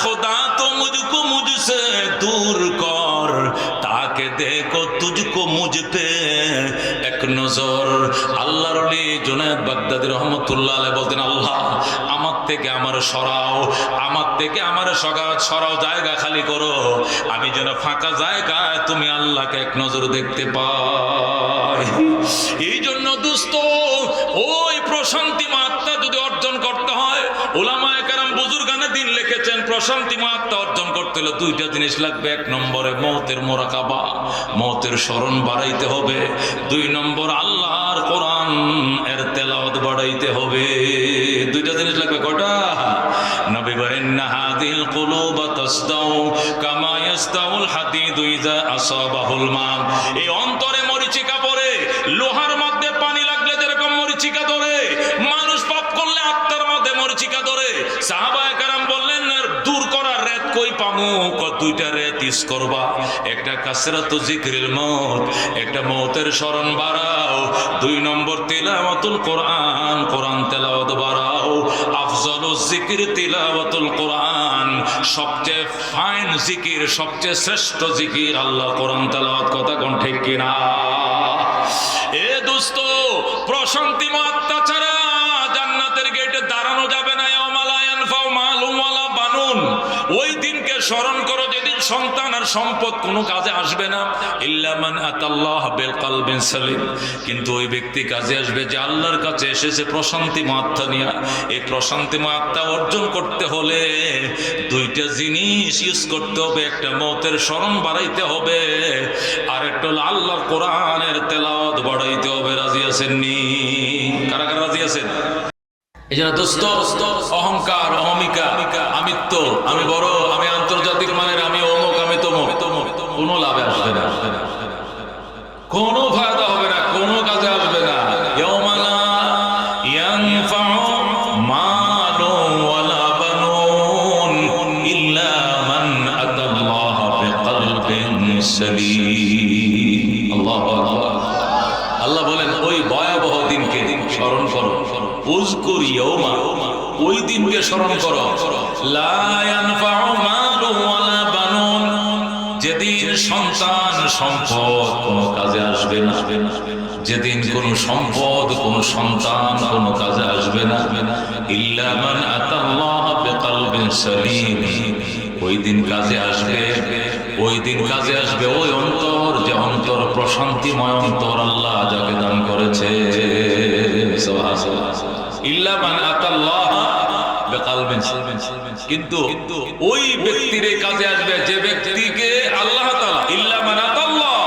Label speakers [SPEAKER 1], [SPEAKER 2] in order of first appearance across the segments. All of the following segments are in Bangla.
[SPEAKER 1] खुदा तो मुझको मुझसे दूर कर, ताके देखो तुझको मुझ पे एक नजर। আল্লাহর ওলি জুনায়েদ বাগদাদী রহমতুল্লাহ আলাইহি বলতেন, আল্লাহ আমার থেকে আমার সরাও, আমার থেকে আমার সরাও, জায়গা খালি করো, আমি যেন ফাঁকা জায়গায় তুমি আল্লাহকে এক নজর দেখতে পাই। এই জন্য দোস্ত, ওই প্রশান্তি মাত্রা যদি অর্জন করতে হয়, উলামায়ে কেরাম বুজুর্গানে দিন লিখেছেন, প্রশান্তি মাত্রা অর্জন করতে হলে দুইটা জিনিস লাগবে। এক নম্বরে মওতের মুরাকাবা, মওতের স্মরণ বাড়াইতে হবে। দুই নম্বর আল্লাহর কোরআন এর তেলাওয়াত বাড়াইতে হবে। দুইটা জিনিস লাগবে। কয়টা? নবী বলেন, হাদিল কুলুবা তাসদাউ কামা ইয়াসদাউল হাদিদু ইযা আসাবাহুল মা। এই অন্তরে মরিচিকা পড়ে, লোহার মধ্যে পানি লাগলে যেরকম মরিচিকা ধরে, মানুষ পাপ করলে আত্মার মধ্যে মরিচিকা ধরে। সাহাবায়ে কেরাম বললেন, দূর করার রেত কই পামু? দুইটা রেত ইউজ করবা, একটা কাসরাতু যিকরিল মউত, একটা মওতের স্মরণ বাড়াও। দুই নম্বর তিলাওয়াতুল কোরআন, কোরআন তেলাওয়াত বাড়াও। আফজালুজ যিকর তিলাওয়াতুল কোরআন, সবচেয়ে ফাইন জিকির, সবচেয়ে শ্রেষ্ঠ জিকির আল্লাহ কোরআন তেলাওয়াত। কথা কোন ঠিক কিনা? এ দোস্ত, প্রশান্তি মাত্রা ছাড়া জান্নাতের গেটে দাঁড়ানো যাবে না। ইয়াউমা লা ইয়ানফাউ মালুন ওয়ালা বানুন, ওই দিনকে স্মরণ করো যেদিন সন্তান আর সম্পদ কোনো কাজে আসবে না। ইল্লা মান আতাল্লাহ বিল কলবিন সালিম, কিন্তু ওই ব্যক্তি কাজে আসবে যে আল্লাহর কাছে এসেছে প্রশান্তি মাত্রা নিয়ে। এই প্রশান্তি মাত্রা অর্জন করতে হলে দুইটা জিনিস ইউজ করতে হবে। একটা মওতের স্মরণ বাড়াইতে হবে, আর একটা হলো আল্লাহর কোরআনের তেলাওয়াত বাড়াইতে হবে। রাজি আছেন নি? কারা কারা রাজি আছেন? এই জন্য দোস্ত, অহংকার, অহমিকা, আমিত্ব, আমি বড়, আমি আন্তর্জাতিক মানের, আমি অমুক, আমি তমুক, কোনো লাভে আসবে না, কোনো ফায়দা হবে না, কোনো কাজে আসবে না। ইয়াউমা লা ইয়ানফাউ মালুন ওয়ালা বানুন ইল্লা মান আতাল্লাহা বিকলবিন সালিম। আল্লাহু আকবার। আল্লাহ বলেন, ওই ভয়াবহ দিনকে স্মরণ করো। উযকুর ইয়াউমা, ওই দিনকে স্মরণ করো। লা ইয়ানফাউ মালুন ওয়ালা বানুন, যেদিন সন্তান সম্পদ কোনো কাজে আসবে না, যেদিন কোন সম্পদ কোন সন্তান কোন কাজে আসবে না। ইল্লা মান আতাল্লাহ বিকলবিন সালিম, ওই দিন কাজে আসবে, ওই দিন কাজে আসবে ওই অন্তর, যে অন্তর প্রশান্তিময় অন্তর আল্লাহ যাকে দান করেছে। ইল্লা মান আতাল্লাহ বিকলবিন সালিম, কিন্তু ওই ব্যক্তির কাজে আসবে যে ব্যক্তিকে আল্লাহ তাআলা, ইল্লা মান আতাল্লাহ,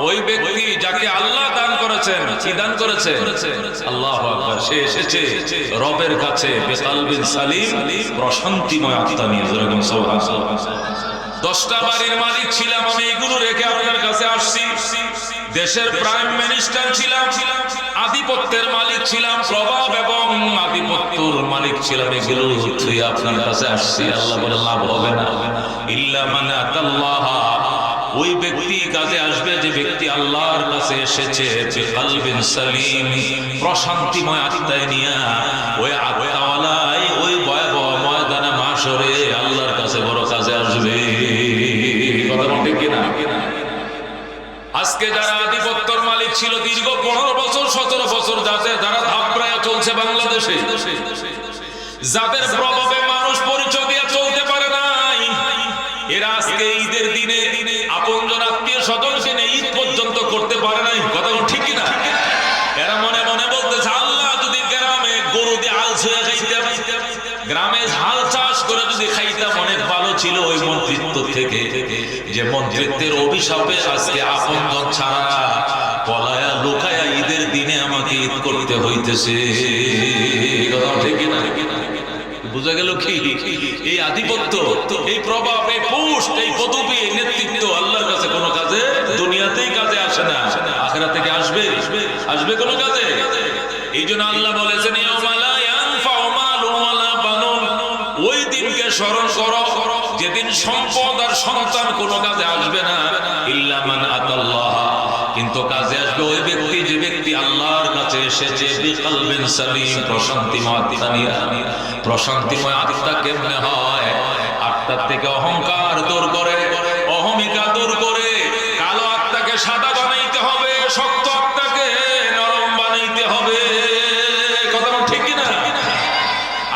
[SPEAKER 1] ওই ব্যক্তি যাকে আল্লাহ দান করেছেন। কি দান করেছে? আল্লাহু আকবার। সে এসেছে রবের কাছে বিকলবিন সালিম, প্রশান্তিময় আত্মা নিয়ে। যেরকম সুবহানাল্লাহ। 10টা বাড়ির মালিক ছিলাম আমি, এগুলো রেখে আপনার কাছে আসছি। দেশের প্রাইম মিনিস্টার ছিলাম, আধিপত্যের মালিক ছিলাম, প্রভাব এবং আধিপত্যের মালিক ছিলাম, এগুলো তুই আপনার কাছে আসছি। আল্লাহ বলে, লাভ হবে না। ইল্লা মান আতাল্লাহ, ওই ব্যক্তি কাজে আসবে যে ব্যক্তি আল্লাহর কাছে এসেছে বিকলবিন সালিম, প্রশান্তিময় আত্মায় নিয়া। ওই আত্মাওয়ালাই ওই ভয়াবহ ময়দানে মাশরে আল্লাহর কাছে বড় কাজে আসবে। কথা ঠিক কিনা? আজকে যারা আধিপত্যের মালিক ছিল দীর্ঘ 15 বছর 17 বছর, যারা ধাপড়ায় চলছে বাংলাদেশে, যাদের প্রভাবে মানুষ পরিচয় দিয়ে চলতে পারে নাই, এরা আজকে ঈদের দিনে আপনজন আত্মীয় স্বজনকে নিয়ে ঈদ পর্যন্ত করতে পারে নাই। কথা ঠিক কিনা? এরা মনে মনে বলতেছে, আল্লাহ যদি গ্রামে গরু দিয়ে হাল ছুঁয়ে খাইতাম, গ্রামে হাল চাষ করে যদি খাইতাম, অনেক ভালো ছিল। ওই মন্ত্রিত্ব থেকে, যে মন্ত্রিত্বের অভিশাপে আজকে আপনজন ছাড়া পলায়া লুকায়া ঈদের দিনে আমাকে ঈদ করতে হইতেছে। কথা ঠিক কিনা? বুঝা গেল কি? এই আধিপত্য, এই প্রভাব, এই পোস্ট, এই পদবি, এই নেতৃত্ব আল্লাহর কাছে কোনো কাজে, দুনিয়াতেই কাজে আসে না, আখিরাত থেকে আসবে, আসবে কোনো কাজে। এই জন্য আল্লাহ বলেছেন, ইয়াউমা লা ইয়ানফাউ মালুন ওয়ালা বানুন, ওই দিনকে স্মরণ করো যেদিন সম্পদ আর সন্তান কোনো কাজে আসবে না। ইল্লা মান আতাল্লাহ, কিন্তু কাজে আসবে ওই ব্যক্তি যে ব্যক্তি আল্লাহর কাছে এসেছে বিকলবিন সালিম, প্রশান্তিময় আত্মা নিয়ে। প্রশান্তিময় আত্মা কেমনে হয়? আত্মার থেকে অহংকার দূর করে, অহমিকা দূর করে কালো আত্মাকে সাদা বানাইতে হবে, শক্ত আত্মাকে নরম বানাইতে হবে। কথা ঠিক কিনা?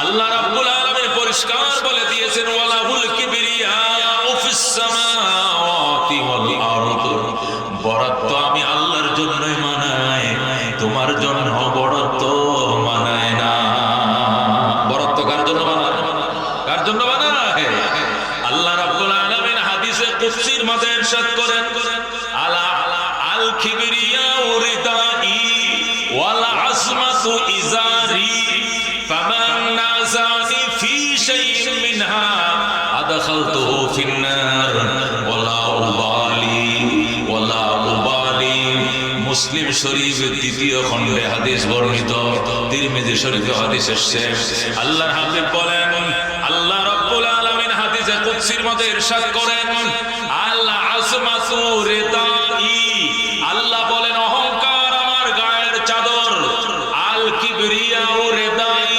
[SPEAKER 1] আল্লাহ রাব্বুল আলামিন পরিষ্কার বলে দিয়েছেন, ওয়ালাহুল কিবরিয়াউ ফিস সামাওয়াতি ওয়াল আরদ। বড়ত্ব আমি আল্লাহর জন্যই মানাই, তোমার জন্য বড়ত্ব মানায় না। বড়ত্ব কার জন্য বানায়? কার জন্য বানায়? আল্লাহ রাব্বুল আলামিন হাদিসে কুদসির মধ্যে ইরশাদ করেন, আলা আল কিবরিয়াউ রিদাই ওয়াল আসমাতু ইজারি ফামান নাযানি ফি শাইইন মিনহা আদখালতুহু ফিন নার ওয়ালা উবালি ওয়ালা উবালি। মুসলিম শরীফ দ্বিতীয় খণ্ডে হাদিস বর্ণিত, তিরমিজি শরীফে হাদিস এসেছে। আল্লাহর হাবিব বলেন, আল্লাহ রাব্বুল আলামিন হাদিসে কুদসির মধ্যে ইরশাদ করেন, আল আসমাতু রিদাই, আল্লাহ বলেন অহংকার আমার গায়ের চাদর, আল কিবরিয়াউ রিদাই,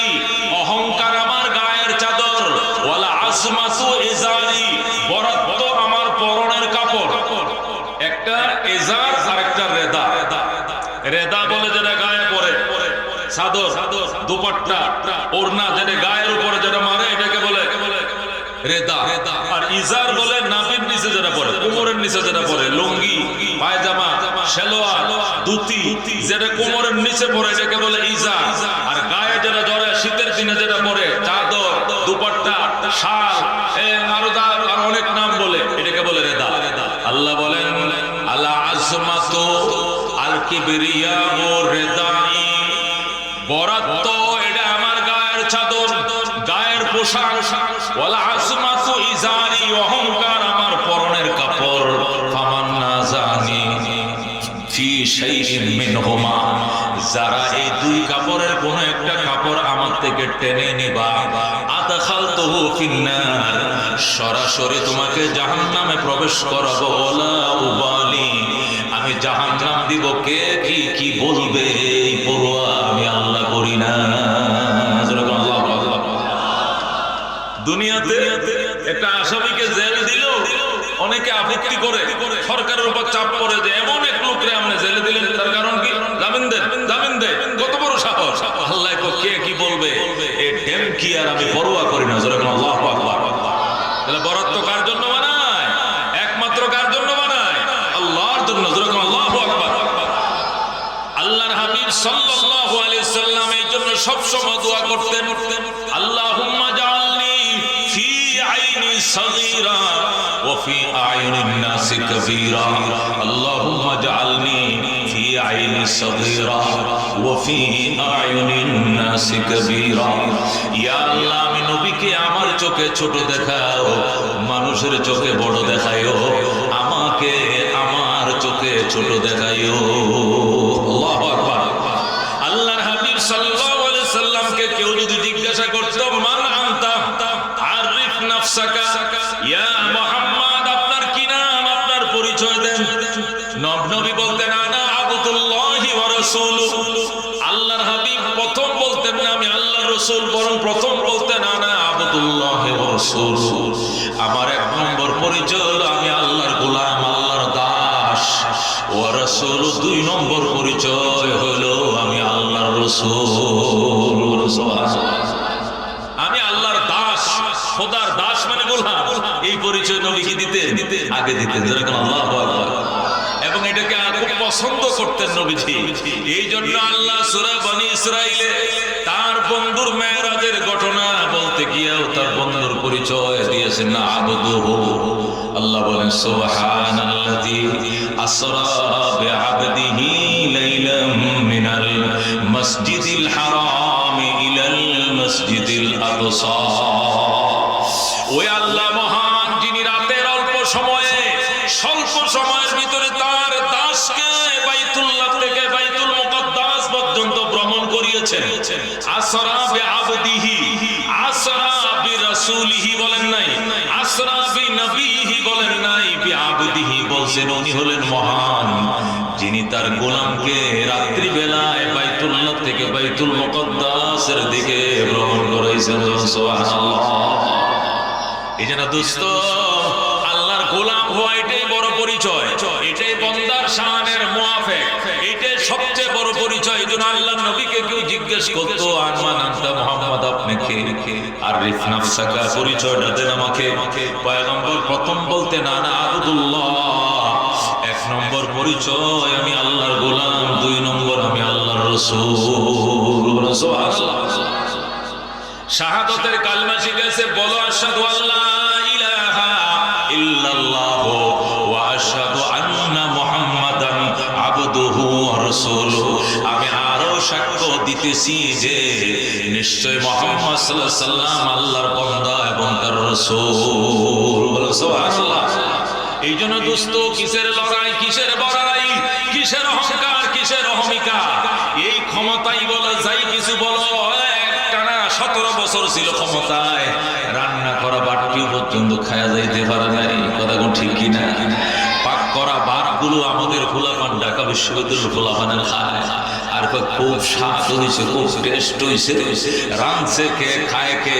[SPEAKER 1] অহংকার আমার গায়ের চাদর, ওয়ালা আসমাতু ইজারি, বড়ত্ব আমার পরনের কাপড়। একটা ইজার আর একটা রেদা। রেদা বলে যেটা গায়ে পরে, চাদর, দুপাট্টা, ওড়না যেটা গায়ের উপরে যেটা মারে এটাকে বলে রেদা। আর ইজার বলে নাভির নিচে যেটা পরে, কোমরের নিচে যেটা পরে, লুঙ্গি, পায়জামা, সালোয়ার, ধুতি যেটা কোমরের নিচে পরে এটাকে বলে ইজার। আর গায়ে যেটা জড়ে শীতের দিনে যেটা পরে, চাদর, দুপাট্টা, শাল, আরো অনেক নাম বলে, এটাকে বলে রেদা। আল্লাহ বলেন, আলা আজমাতু আল কিবরিয়াউ রিদাই, বরাত্ত এটা আমার গায়ের চাদর, গায়ের পোশাক, ওয়ালা আজমাতু ইজারি, অহংকার আমার পরনের কাপড়, ফামান নাযানি ফি শাইইন মিনহুমা, যারা এই দুই কাপড়ের কোন একটা কাপড় আমার থেকে টেনে নিবা, আদখালতুহু ফিন নার, সরাসরি তোমাকে জাহান্নামে প্রবেশ করাবো, ওয়ালা উবালি, আমি জাহান্নাম দিব, কে কি বলবে এই পরোয়া আমি আল্লাহ করি না। দুনিয়াতে একটা আসামিকে জেল দিল, অনেকে আপত্তি করে, সরকারের উপর চাপ পড়ে যে এমন এক লোকরে আপনি জেলে দিলেন, তার কারণ কি? জামিন দেন, জামিন দেন। কত বড় সাহস! আল্লাহ কে কি বলবে এই ঢেম কি আর আমি পরোয়া করি না। আল্লাহু আকবার। তাহলে বরাত্ব কার জন্য বানায়? একমাত্র কার জন্য বানায়? আল্লাহর জন্য। আল্লাহু আকবার। আল্লাহর হাবিব সাল্লাল্লাহু আলাইহি সাল্লাম এই জন্য সব সময় দোয়া করতেন, আল্লাহুম্মা জাআলনি ফি আইনি সাগীরা ওয়া ফি আইনিন নাসি কাবীরা, আল্লাহুম্মা জাআলনি ফি আইনি সাগীরা ওয়া ফি আইনিন নাসি কাবীরা। ইয়া আল্লাহ, আমি নবীকে আমার চোখে ছোট দেখাও, মানুষের চোখে বড় দেখায়ো, আমাকে আমার চোখে ছোট দেখায়ো। আল্লাহু আকবার। আল্লাহর হাবিব সাল্লাল্লাহু আলাইহি সাল্লামকে কেউ যদি জিজ্ঞাসা করত, মান আনতা আরিফ নাফসাকা, ইয়া মুহাম্মদ, আপনার কি নাম, আপনার পরিচয় দেন। নবী বলতেন, আনা আবদুল্লাহি ওয়া রাসূলুহু। আল্লাহর হাবিব প্রথম বলতেন না আমি আল্লাহর রাসূল, বরং প্রথম বলতেন আনা আবদুল্লাহি ওয়া রাসূলুহু। আমার এক নম্বর পরিচয় হলো আমি আল্লাহর গোলাম, আল্লাহর দাস। ওয়া রাসূলু, দুই নম্বর পরিচয় হলো আমি আল্লাহর রাসূল। আমি আল্লাহর দাস, খোদার দাস মানে গোলাম। এই পরিচয় নবীকে দিতেন, আগে দিতেন। আল্লাহু আকবার। এবং এটাকে খুব পছন্দ করতেন নবীজি। এই জন্য আল্লাহ সূরা বনী ইসরাঈলে তার বন্ধুর মেরাজের ঘটনা বলতে গিয়েও তার বন্ধুর পরিচয় দিয়েছেন না আবদুহু। আল্লাহ বলেন, সুবহানাল্লাযী আসরা বিআবদিহি লাইলাম মিনাল মাসজিদিল হারাম ইলাল মাসজিদিল আকসা। ওই আল্লাহ মহান, যিনি রাতের অল্প সময়ে, স্বল্প সময়ের ভিতরে তার দাসকে বাইতুল্লাহ থেকে বাইতুল মুকাদ্দাস পর্যন্ত ভ্রমণ করিয়েছেন। আসরা বিআবদিহি, আসরা বিরাসূলিহি বলেন নাই, আসরা বিনবিহি বলেন নাই, বিআবদিহি বলছেন। উনি হলেন মহান, যিনি তার গোলামকে রাত্রি বেলায় বাইতুল্লাহ থেকে বাইতুল মুকাদ্দাসের দিকে ভ্রমণ করাইছেন। সুবহানাল্লাহ। এই জন্য দোস্ত আল্লাহর গোলাম হওয়া এটাই বড় পরিচয়, এটাই বান্দার শানের মুআফিক, এটাই সবচেয়ে বড় পরিচয়। এই জন্য আল্লাহর নবীকে কেউ জিজ্ঞেস করতো আনমান আনতা মুহাম্মদ, আপনি কে? আরিফ নাফসাকা, পরিচয়টা দেন আমাকে। পয়গম্বর প্রথম বলতেন আনা আবদুল্লাহ, এক নম্বর পরিচয় আমি আল্লাহর গোলাম, দুই নম্বর আমি আল্লাহর রাসূল। সুবহানাল্লাহ। শাহাদাতের কালমা শিখেছে, বলো আশহাদু আল্লা ইলাহা ইল্লাল্লাহ ওয়া আশহাদু আন্না মুহাম্মাদান আবদুহু ওয়া রাসূলুহু। আমি আরো সাক্ষ্য দিতেছি যে নিশ্চয় মুহাম্মদ সাল্লাল্লাহু আলাইহি সাল্লাম আল্লাহর বান্দা এবং তার রাসূল। সুবহানাল্লাহ। এই জন্য দোস্ত কিসের লড়াই, কিসের বড়াই, কিসের অহংকার, কিসের অহমিকা? এই ক্ষমতাই বলো, যাই কিছু বলো, 17 বছর ছিল ক্ষমতায়, রান্না করা বাটকি পর্যন্ত খায়া যাইতে পারে নাই। কথা কোন ঠিক কিনা? পাক করা ভাতগুলো আমাদের ফুলাপান ঢাকা বিশ্ববিদ্যালয়ের ফুলাপানের খায়, আর খুব স্বাদ হয়েছে, খুব টেস্ট হয়েছে, রাঁধছে কে, খায় কে,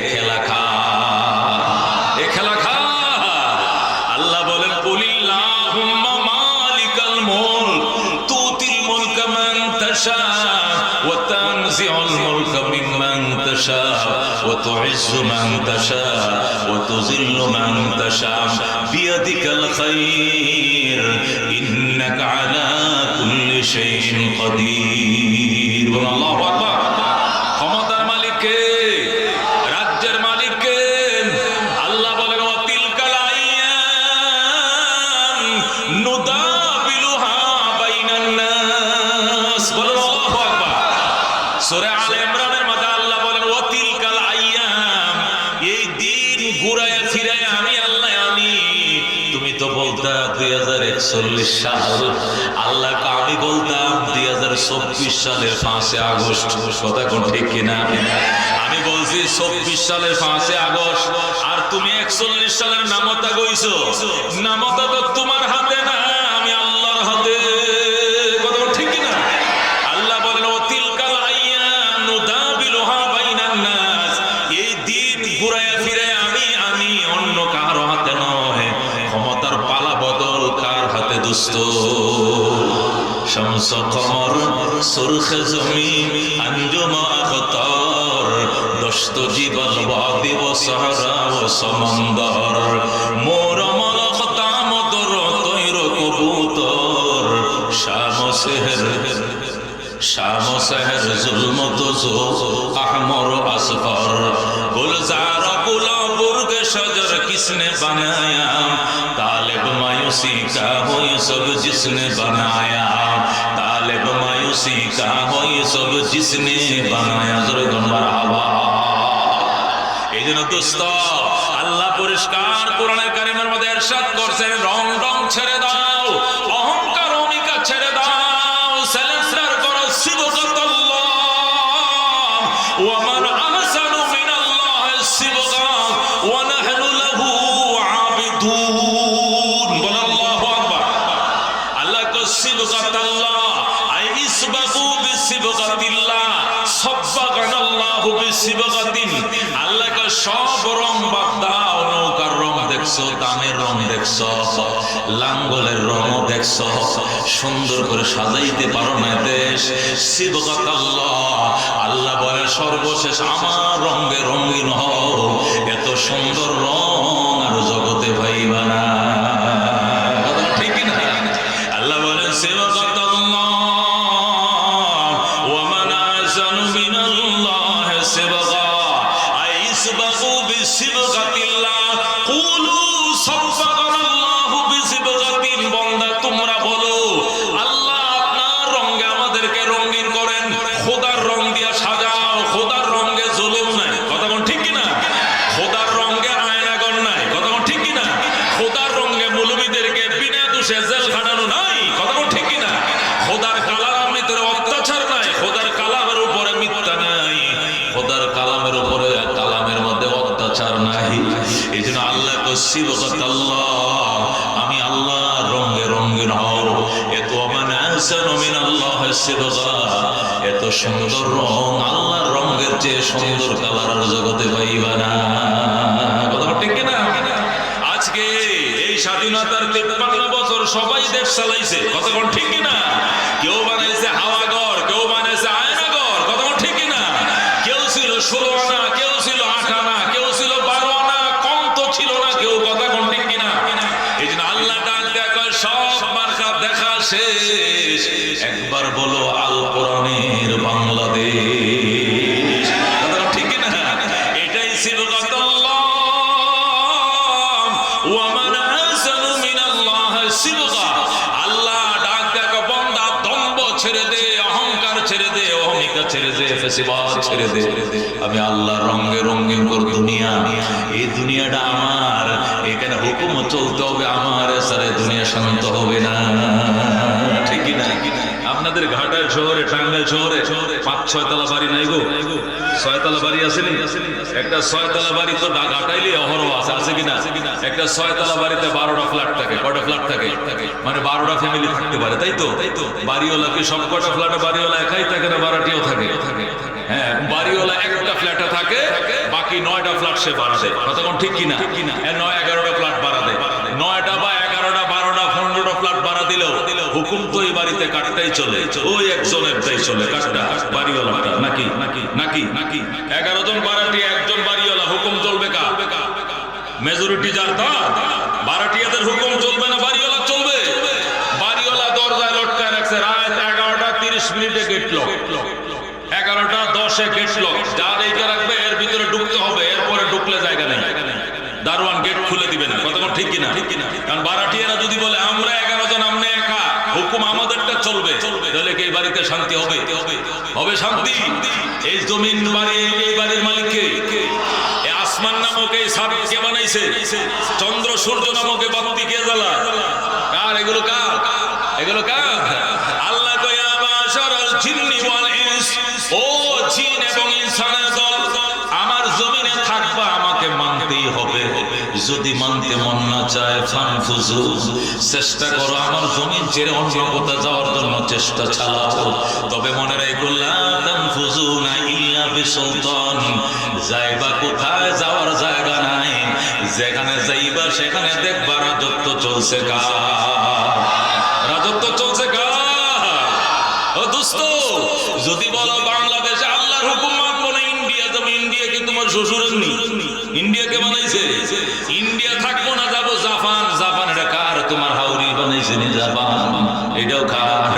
[SPEAKER 1] খেলা খা, এ খেলা খা। আল্লাহ বলেন কুলিল্লাহুম্মা মালিকাল মুলক তুতিল মুলকা মান তাশা ওয়া তানজিউল মুলকা মিম্মান তাশা ওয়া তুইজ্জু মান তাশা ওয়া তুযিল্লু মান তাশা বিয়াদিকাল খায়র ইন্নাকা আলা কুল্লি শাইইন কাদির। আল্লাহু আকবার। ক্ষমতার মালিক কে? রাজ্যের মালিক কে? আল্লাহ বলেন ওয়া তিলকাল আইয়াম নুদাবিলুহা বাইনান নাস। বলেন আল্লাহু আকবার। সূরা আলে ইমরানের মধ্যে আল্লাহ বলেন ওয়া তিলকাল আইয়াম, এই দিন ঘুরায়া ফিরায়া আমি আল্লাহ আনি। তুমি তো বলতা 2041 সাল, আল্লাহকে আমি বলতাম 2024 সালের 5 আগস্ট। কথা কোন ঠিক কিনা? আমি বলছি 24 সালের 5 আগস্ট, আর তুমি 41 সালের নামতা কইছো। নামতা তো তোমার হাতে না, আমি আল্লাহর হাতে। কথা কোন ঠিক কিনা? আল্লাহ বলেন ও তিলকাল আইয়াম নুদাবিলুহা বাইনান নাস, এই দিন ঘুরায়া ফিরায়া আমি অন্য কারো হাতে নয়। ক্ষমতার পালা বদল কার হাতে দোস্ত? শামস কমর সুরখ জমিন আঞ্জুম আখতার দস্ত জীবন বাদি ও সাহরা ও সমন্দর মোর মলক তামদর তৈর কবুতর শাম সেহর জুলমত জো আহমর আসফর গুলজার गुलाबुर्ग शजर किसने बनाया तालिब मायूसी का हो ये सब जिसने बनाया तालिब मायूसी का हो ये सब जिसने बनाया जरा गंबर हवा। এই জন্য দোস্ত আল্লাহ পরিষ্কার কোরআনে কারিমের মধ্যে ইরশাদ করেছেন রং রং ছেড়ে দাও, অহংকার অহমিকা ছেড়ে দাও, সারেন্ডার করো সিবগাতাল্লাহ ওয়া মান আহসানু মিনাল্লাহি সিবগা ওয়া নাহনু লাহু আবিদুন। বল আল্লাহু আকবার। আল্লাহ কো সিবগাতাল্লাহ আই ইসবাগু বিসিবগাতিল্লাহ সাব্বাগানাল্লাহু বিসিবগাতিন। আল্লাহ কা সব রং বাদ দাও, নৌকার রং দেখছো, দামের রং দেখছো, লাঙ্গলের রং দেখছো, সুন্দর করে সাজাইতে পারো না দেশ। সিবগাতাল্লাহ আল্লাহ বলে সর্বশেষ আমার রঙে রঙিন হও, এত সুন্দর রং আর জগতে পাইবা না। ঠিক না? আল্লাহ বলেন সিবগাতাল্লাহ ওয়া মান আহসানু মিনাল্লাহি সিবগা আই ইসবাগু বিসিবগাতিল্লাহ কুলু সাব্বাগানাল্লাহু বিসিবগাতিন। বান্দা তোমরা বলো আল্লাহ আপনার রঙে আমাদেরকে রঙিন করেন, খোদার রং দিয়া সাজাও। খোদার রঙে জুলুম নাই। কথা কোন ঠিক কিনা? খোদার রঙে আয়নাগর নাই। কথা কোন ঠিক কিনা? খোদার রঙে মৌলবীদেরকে বিনা দোষে জেল খাটানো নাই। কথা কোন ঠিক কিনা? খোদার কালামের ভিতরে অত্যাচার নাই, খোদার কালামের উপরে মিথ্যা নাই, খোদার কালামের উপরে কালামের মধ্যে অত্যাচার নাই। এই জন্য আল্লাহ কো সিবগাতাল্লাহ আমি আল্লাহ রঙে রঙিন হও। এত মান আহসানু মিনাল্লাহি সিবগা, এত সুন্দর রং আল্লাহর রঙের চেয়ে সুন্দর কালার আর জগতে পাইবা না। কথা ঠিক কিনা? তার 53 বছর সবাই দেশ চালাইছে, কথা কোন ঠিক কিনা? কেউ বানাইছে হাওয়াঘর, কেউ বানাইছে আয়নাঘর, কথা কোন ঠিক কিনা? কেউ ছিল 16 আনা, কেউ ছিল 8 আনা, কেউ ছিল 12 আনা, কম তো ছিল না কেউ, কথা কোন ঠিক কিনা? এই জন্য আল্লাহ ডাক দেখা সব মার্কা দেখা শেষ, একবার বলো আল কোরআনের বাংলাদেশ, কথা কোন ঠিক কিনা? এটাই ছিল আল্লাহ ডাক দেখো বান্দা দম্ভ ছেড়ে দে, অহংকার ছেড়ে দে, অহমিকা ছেড়ে দে, ফেসিবাদ ছেড়ে দে। আমি আল্লাহ রঙে রঙিন কর দুনিয়া, এই দুনিয়াটা আমার, এখানে হুকুম চলতে হবে আমার, সারে দুনিয়া শান্ত হবে না, ঠিক না? আপনাদের ঘাটার শহরে, টাঙ্গাইল শহরে 5-6 তলা বাড়ি নাই গো? 6 তলা বাড়ি আছে নি? একটা 6 তলা বাড়ি তো ঘাটাইলে অহরহ আছে কিনা? একটা 6 তলা বাড়িতে 12টা ফ্ল্যাট থাকে। কয়টা ফ্ল্যাট থাকে? মানে 12টা ফ্যামিলি থাকতে পারে, তাই তো? বাড়িওয়ালা কি সব কয়টা ফ্ল্যাটে বাড়িওয়ালা একাই থাকে না ভাড়াটিও থাকে? হ্যাঁ, বাড়িওয়ালা একটা ফ্ল্যাটে থাকে, বাকি 9টা ফ্ল্যাট সে ভাড়া দেয়, কথা কোন ঠিক কিনা? 9-11টা ফ্ল্যাট ভাড়া দেয়, 9টা বা 11টা 12টা 15টা ফ্ল্যাট ভাড়া দিলেও হুকুম তো এই বাড়িতে কাটটাই চলে, ওই একজনেরটাই চলে, কাটটা বাড়িওয়ালাটা, নাকি নাকি নাকি নাকি 11 জন ভাড়াটি, একজন বাড়িওয়ালা, হুকুম চলবে কার? মেজরিটি যার তার, ভাড়াটিয়াদের হুকুম চলবে না বাড়িওয়ালা চলবে? বাড়িওয়ালা দরজায় লটকায় রাখছে, রাত 11টা 30 মিনিটে গেট লক, 11টা 10-এ গেট লক, যা রেখে রাখবে এর ভিতরে ঢুকতে হবে, এরপরে ঢুকলে জায়গা নেই, দারোয়ান গেট খুলে দিবে না, কথা ঠিক কিনা? কারণ ভাড়াটিয়ারা যদি বলে আমরা 11 জন, আমনে একা, হুকুম আমাদেরটা চলবে, তাহলে কি এই বাড়িতে শান্তি হবে? হবে শান্তি? এই জমিন বাড়ি, এই বাড়ির মালিককে, এই আসমান নামক এই ছাদ কে বানাইছে? চন্দ্র সূর্য নামক এই বাতি কে জ্বালায়? কার এগুলো? কার এগুলো? কার? আল্লাহ কয় ইয়া মাশারাল জিন্নি ওয়াল ইনস, ও জিন এবং ইনসানের দল, আমার জমিনে থাকবা, আমাকে মানতেই হবে। যদি মানতে মন না চায় ফানফুজু, চেষ্টা করো আমার জমিন ছেড়ে অন্য কোথাও যাওয়ার জন্য চেষ্টা চালাও, তবে মনে রাখো লা তানফুজুনা ইল্লা বিসুলতান, যাইবা কোথায় যাওয়ার জায়গা নাই, যেখানে যাইবা সেখানে দেখবা রাজত্ব চলছে কার? রাজত্ব চলছে কার? ও দোস্ত, যদি বলো বাংলাদেশে আল্লাহর হুকুম মানবো না, ইন্ডিয়া যাবো, ইন্ডিয়া কি তোমার শ্বশুরের নি? ইন্ডিয়াকে বানাইছে? ইন্ডিয়া থাকবো না, যাবো জাপান, জাপান এটা কার? তোমার হাউরি বানাইছে নি জাপান, এটাও কার?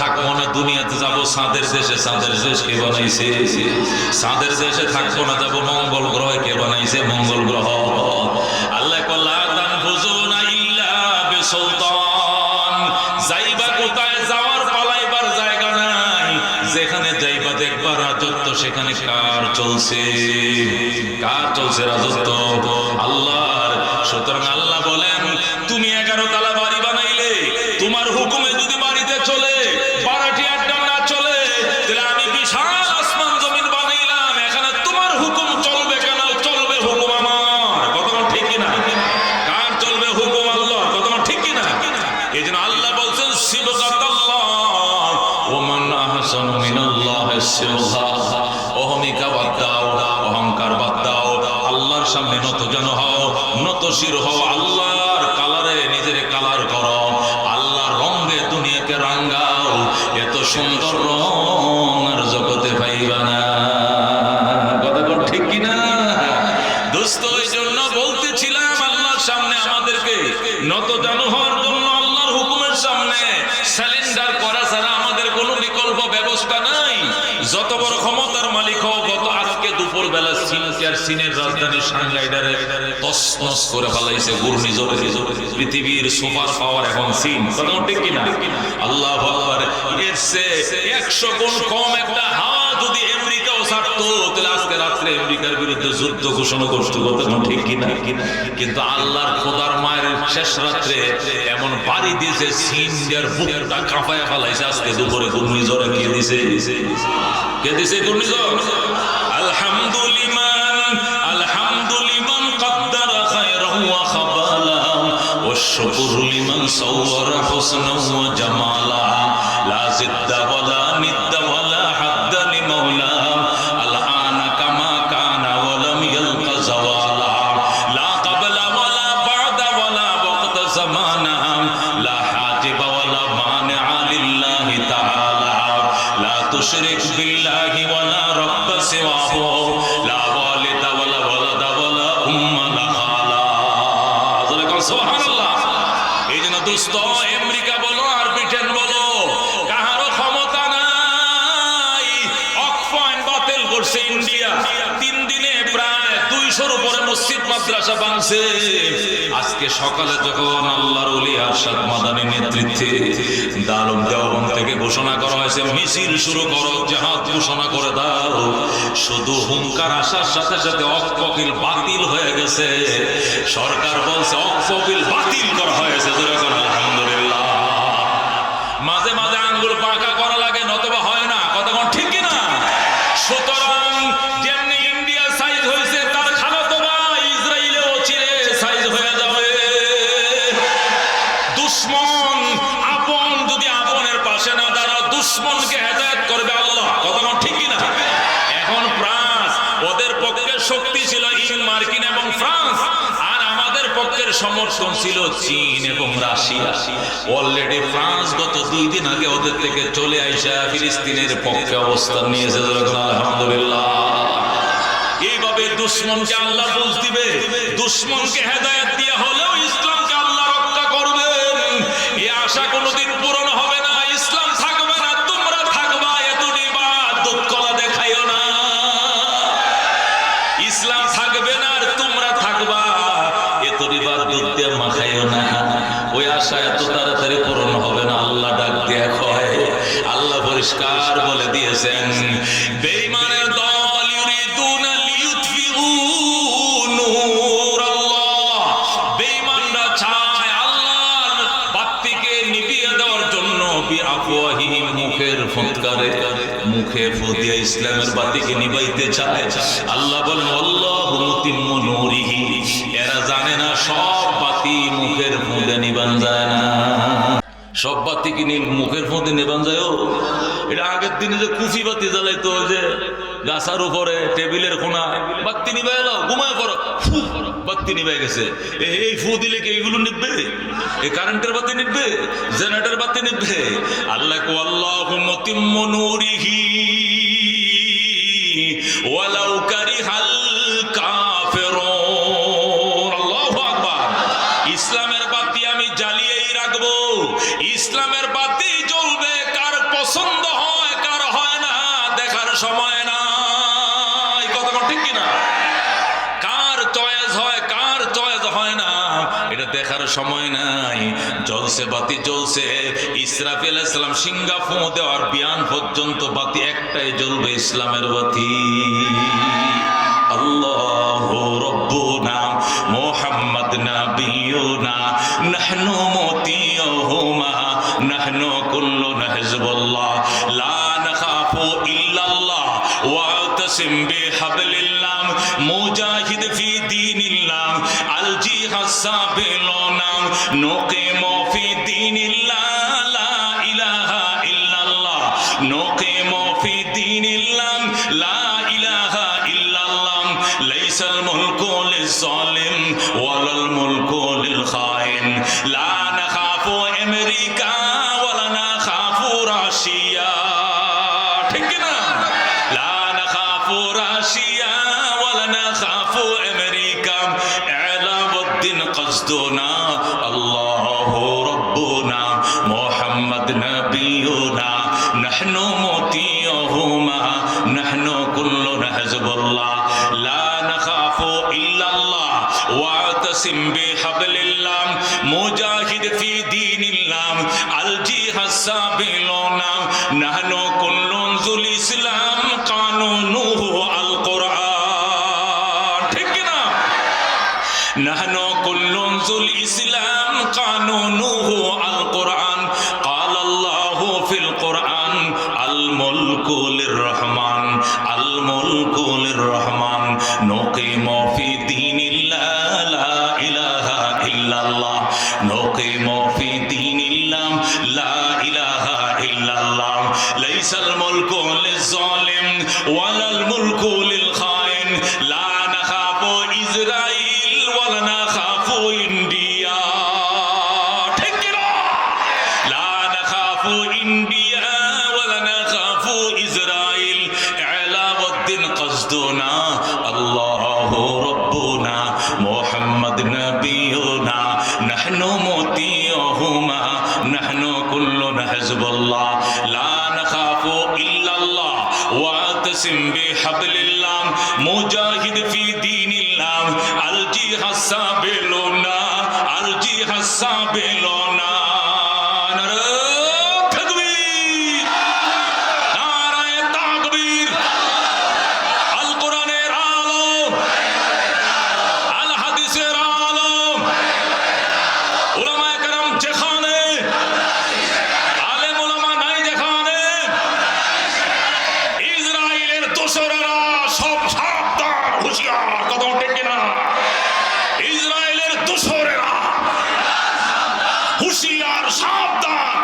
[SPEAKER 1] থাকবো না দুনিয়াতে, যাবো চাঁদের দেশে, চাঁদের দেশ কে বানাইছে? চাঁদের দেশে থাকবো না, যাবো মঙ্গল গ্রহে, কে বানাইছে? মঙ্গল গ্রহ। আল্লাহ লা তানফুজুনা ইল্লা বিসুলতান, যাইবা কোথায়, যাওয়ার পালাইবার জায়গা নাই, যেখানে যাইবা দেখবা রাজত্ব সেখানে কার চলছে? কার চলছে রাজত্ব? আল্লাহর। সুতরাং আল্লাহ বলেন তুমি 11 তলা বাড়ি বানাইলে, তোমার হুকুমে যদি বাড়িতে চলে, বাড়াটি আড্ডা না চলে, তাহলে আমি বিশাল আসমান জমিন বানাইলাম, এখানে তোমার হুকুম চলবে কেন? চলবে হুকুম আমার, কথা ঠিক কিনা? কার চলবে? হুকুম আল্লাহ, কথা ঠিক কিনা? এই জন্য আল্লাহ বলছেন সিবগাতাল্লাহ ওয়া মান আহসানু মিনাল্লাহি সিবগা, অহমিকা বাদ দাও, অহংকার বাদ দাও, আল্লাহর সামনে নত যেন হও, নত শির হও, আল্লাহর কালারে নিজের কালার করো, আল্লাহর রঙে দুনিয়াকে রাঙ্গাও, এত সুন্দর রং আর জগতে পাইবা না, কথা বল ঠিক কিনা? দোস্ত, এই জন্য বলতেছিলাম আল্লাহর সামনে আমাদেরকে নত যেন হওয়ার জন্য, আল্লাহর হুকুমের সামনে স্যালেন্ডার করা ছাড়া আমাদের কোনো বিকল্প ব্যবস্থা নাই। যত বড় ক্ষমতার মালিক হোক, গত আজকে দুপুর বেলা চীনের রাজধানী সাংহাইডারে তছনছ করে ফেলাইছে ঘূর্ণিঝড়ে, পৃথিবীর সুপার পাওয়ার এখন চীন, কথা ঠিক কিনা? আল্লাহু আকবার। এর চেয়ে 100 গুণ কম একটা হাওয়া যদি আমেরিকাও ছাড়তো, তাহলে আজকে রাত্রে আমেরিকার বিরুদ্ধে যুদ্ধ ঘোষণা করতো, কথা ঠিক কিনা? কিন্তু আল্লাহর খোদার মায়ের শেষ রাত্রে এমন বাড়ি দিয়েছে, চীনের বুকটা কাঁপায় ফেলাইছে আজকে দুপুরে ঘূর্ণিঝড়ে। কে দিছে? কে দিছে ঘূর্ণিঝড়? আলহামদুলিল্লাহ, আলহামদুলিল্লাহ কদ্দারা খায়রাহু ওয়া খাবালা ওয়া শুকরু লিমান সাওয়ারা হুসনা ওয়া জামালা, লা জিদ্দা ওয়ালা নিদ্দা ওয়ালা হাদ্দা লিমাওলা, আলআনা কামা কানা ওয়া লাম ইয়ালকা যাওয়ালা, লা ক্বাবলা ওয়ালা বা'দা ওয়ালা ওয়াক্তা সুবহানাল্লাহ। এই জন্য দোস্ত, আমেরিকা বলো আর ব্রিটেন বলো, কাহারও ক্ষমতা নাই। অক পয়েন্ট বাতিল করছে ইন্ডিয়া। 3 দিনে প্রায় 200-র উপরে মসজিদ মাদ্রাসা বানছে। আজকে সকালে যখন আল্লাহর ওলি আরশাদ মাদানী নেতৃত্বে দারুল দেওবন্দ থেকে ঘোষণা করা হয়েছে, মিছিল শুরু করো, জিহাদ ঘোষণা করে দাও, শুধু হুঙ্কার আসার সাথে সাথে অকপিল বাতিল হয়ে গেছে। সরকার বলছে অকপিল বাতিল করা হয়েছে। আলহামদুলিল্লাহ। মাঝে মাঝে আঙ্গুল পাকা করা লাগে, নতবা হয় না। কতক্ষণ ঠিক কিনা? সুতরাং যেমনি ইন্ডিয়া সাইজ হয়েছে, তার খালাতো ভাই ইসরায়েলেও চিরে সাইজ হয়ে যাবে। দুশ্মন আপন যদি আপনের পাশে না দাঁড়াও, দুশ্মনকে হেদায়েত করবে আল্লাহ। কতক্ষণ ঠিক কিনা? এখন ফ্রান্স, ওদের পক্ষে শক্তি ছিল মার্কিন এবং ফ্রান্স, আর আমাদের পক্ষের সমর্থন ছিল চীন এবং রাশিয়া। অলরেডি ফ্রান্স গত 2 দিন আগে ওদের থেকে চলে আইসা ফিলিস্তিনের পক্ষে অবস্থান নিয়েছে। আলহামদুলিল্লাহ। এইভাবে দুশ্মনকে আল্লাহ বুঝ দিবে, দুশ্মনকে হেদায়েত দিয়া হলেও ইসলামকে আল্লাহ রক্ষা করবেন। এই আশা কোনোদিন পূরণ হবে না। ইসলাম থাকবে না, তোমরা থাকবা, এতটি বাদ দুধ কলা দেখাইও না। ইসলাম থাকবে না আর তোমরা থাকবা, এতটি বাদ দুধ দিয়ে মাখাইও না। ওই আশা এত তাড়াতাড়ি পূরণ হবে না। আল্লাহ ডাক দিয়ে কয়, আল্লাহ পরিষ্কার বলে দিয়েছেন, বেঈমানের দল ইউরিদুনা লিইউতফিউ নূরাল্লাহ। বেঈমানরা চায় আল্লাহর বাতিকে নিভিয়ে দেওয়ার জন্য বিআফওয়াহিহিম, মুখের ফুৎকারে, মুখে ফু দিয়ে ইসলামের বাতিকে নিভাইতে চায়। আল্লাহ বলেন আল্লাহু মুতিম্মু নূরিহি। এরা জানে না সব বাতি মুখের ফুঁদে নিবান যায় না। সব বাতি কি মুখের ফুঁদে নিবান যায়? এটা আগের দিনে যে কুফি বাতি জ্বালাইতো, যে গাছার উপরে টেবিলের কোনায় বাতি নিবাই এলো, ঘুমায় পড়ো, বাতি নিবাই গেছে। এই ফু দিলে কি এইগুলো নিববে? এই কারেন্টের বাতি নিববে? জেনারেটর বাতি নিববে? আল্লাহ কো আল্লাহু মুতিম্মু নূরিহি ওয়ালাউ কারিহাল কাফিরুন। আল্লাহু আকবার। ইসলামের বাতি আমি জ্বালিয়েই রাখবো। ইসলামের বাতি জ্বলবে, কার পছন্দ হয় কার হয় না দেখার সময় নাই। কতক্ষণ ঠিক কিনা? কার চয়েস হয় কার চয়েস হয় না এটা দেখার সময় নাই। জ্বলছে বাতি, জ্বলছে। ইসরাফিল আলাইহিস সালাম সিংহা ফু দেওয়ার বিয়ান পর্যন্ত বাতি একটাই জ্বলবে, ইসলামের বাতি। আল্লাহু রাব্বুনা মুহাম্মদ নাবিয়ুনা নাহনু মুতিয়ুহুমা নাহনু কুল্লুনা হিজবুল্লাহ লা নাখাফু ইল্লাল্লাহ ওয়াতাসিম বিহাবলিল্লাহ মুজাহিদ ফি দীনিল্লাহ আল জিহাদ সাবিলুনা নুকিমু ফি দীনিল্লাহ লা ইলাহা ইল্লাল্লাহ নুকিমু ফি দীনিল্লাহ লা ইলাহা ইল্লাল্লাহ লাইসাল মুলকু লিজ-জালিম ওয়ালাল মুলকু লিল-খাইন লা নাখাফু আমেরিকা ওয়ালা নাখাফু রাশিয়া। ঠিক না? লা নাখাফু রাশিয়া ওয়ালা নাখাফু আমেরিকা ইলাউদ্দিন কসদুনা আল্লাহু রাব্বুনা মুহাম্মদ নাবিয়ুনা নাহনু মুতিয়ুহুমা নাহনু কুল্লুনা হিজবুল্লাহ লা নাখাফু ইল্লাল্লাহ ওয়াতাসিম বিহাবলিল্লাহ মুজাহিদ ফি দীনিল্লাহ আল জিহাদ সাবিলুনা নাহনু কুল্লুন যুল ইসলাম কানুনুহু আল কুরআন। ঠিক না? নাহনু কুল্লুন যুল ইসলাম কানুনুহু আল কুরআন। قال الله في القرآن الملك للرحمن الملك للرحمن نقيم في دين الله لا إله إلا الله نقيم في دين الله لا إله إلا الله ليس الملك للظالم ولا الملك للخائن لا نخاف إسرائيل ولا نخاف إنديا। ঠিক না? لا نخاف إنديا ولا نخاف إسرائيل علاوالدين قصدنا الله ربنا محمد نبينا নাহনু মুতিউহুমা নাহনু কুল্লুনা হিজবুল্লাহ লা নাখাফু ইল্লাল্লাহ ওয়াতাসিম বিহাবলিল্লাহ মুজাহিদ ফি দীনিল্লাহ আল জিহাদ সাবিলুনা আল জিহাদ সাবিলুনা। হুশিয়ার, সাবধান!